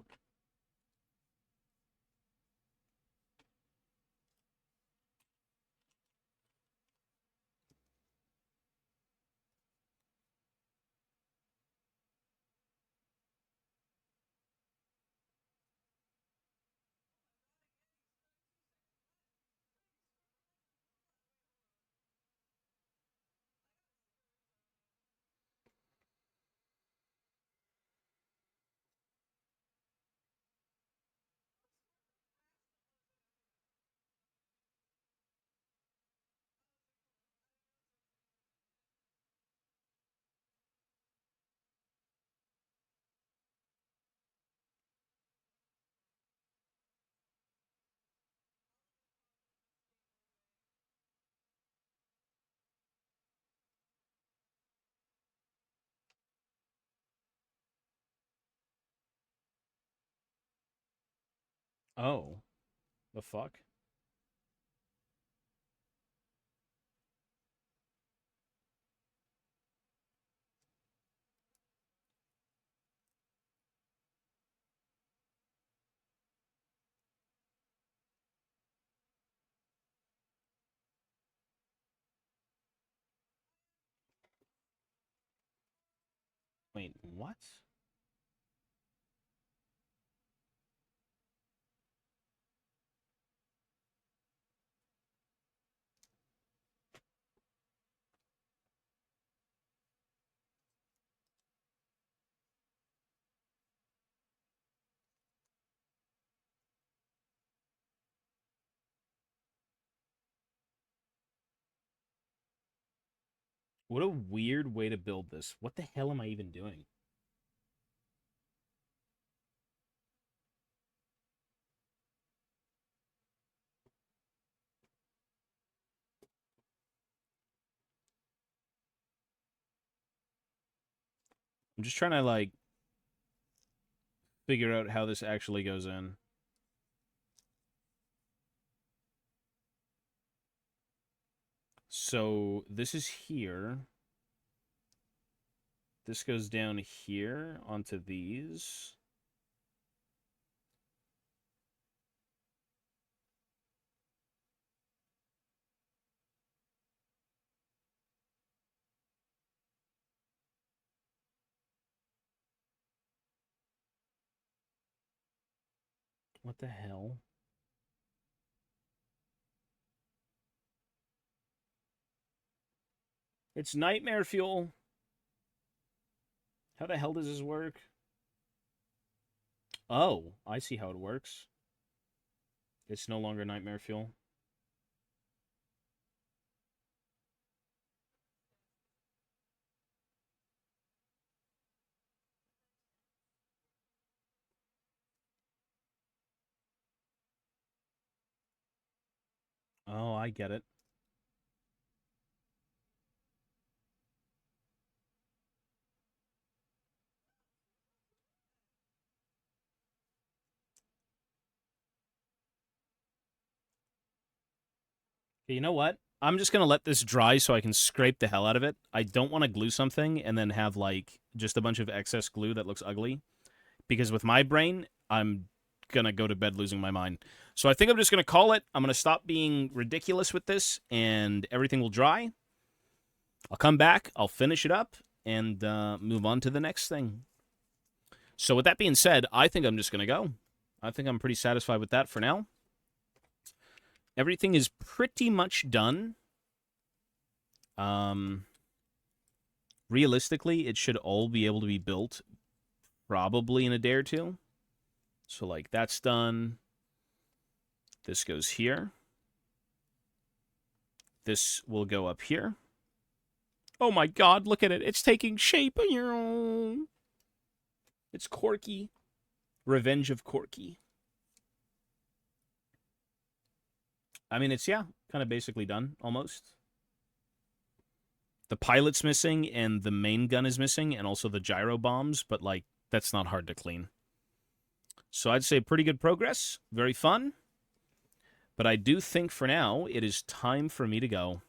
Oh. The fuck? Wait, what? What a weird way to build this. What the hell am I even doing? I'm just trying to, like, figure out how this actually goes in. So, this is here. This goes down here onto these. What the hell? It's nightmare fuel. How the hell does this work? Oh, I see how it works. It's no longer nightmare fuel. Oh, I get it. Okay, you know what? I'm just gonna let this dry so I can scrape the hell out of it. I don't want to glue something and then have, like, just a bunch of excess glue that looks ugly. Because with my brain, I'm gonna go to bed losing my mind. So I think I'm just gonna call it. I'm gonna stop being ridiculous with this, and everything will dry. I'll come back, I'll finish it up, and move on to the next thing. So with that being said, I think I'm just gonna go. I think I'm pretty satisfied with that for now. Everything is pretty much done. Realistically, it should all be able to be built probably in a day or two. So, like, that's done. This goes here. This will go up here. Oh my god, look at it. It's taking shape. It's Corky. Revenge of Corky. I mean, it's, yeah, kind of basically done, almost. The pilot's missing, and the main gun is missing, and also the gyro bombs, but, like, that's not hard to clean. So I'd say pretty good progress. Very fun. But I do think for now, it is time for me to go.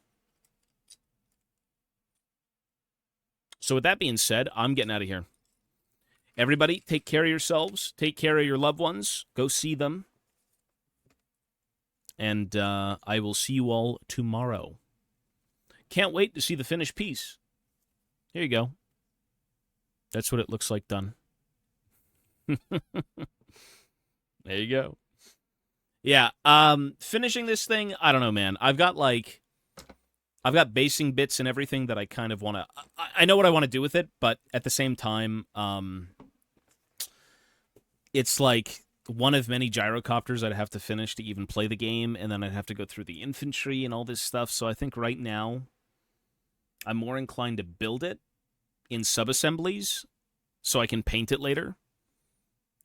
So with that being said, I'm getting out of here. Everybody, take care of yourselves. Take care of your loved ones. Go see them. And I will see you all tomorrow. Can't wait to see the finished piece. Here you go. That's what it looks like done. There you go. Yeah, finishing this thing, I don't know, man. I've got basing bits and everything that I kind of want to... I know what I want to do with it, but at the same time, it's like one of many gyrocopters I'd have to finish to even play the game, and then I'd have to go through the infantry and all this stuff. So I think right now, I'm more inclined to build it in sub-assemblies so I can paint it later,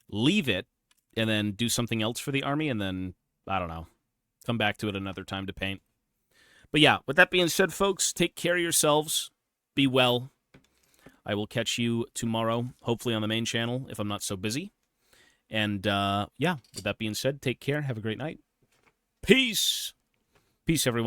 leave it, and then do something else for the army, and then, I don't know, come back to it another time to paint. But yeah, with that being said, folks, take care of yourselves. Be well. I will catch you tomorrow, hopefully on the main channel, if I'm not so busy. And, yeah, with that being said, take care. Have a great night. Peace. Peace, everyone.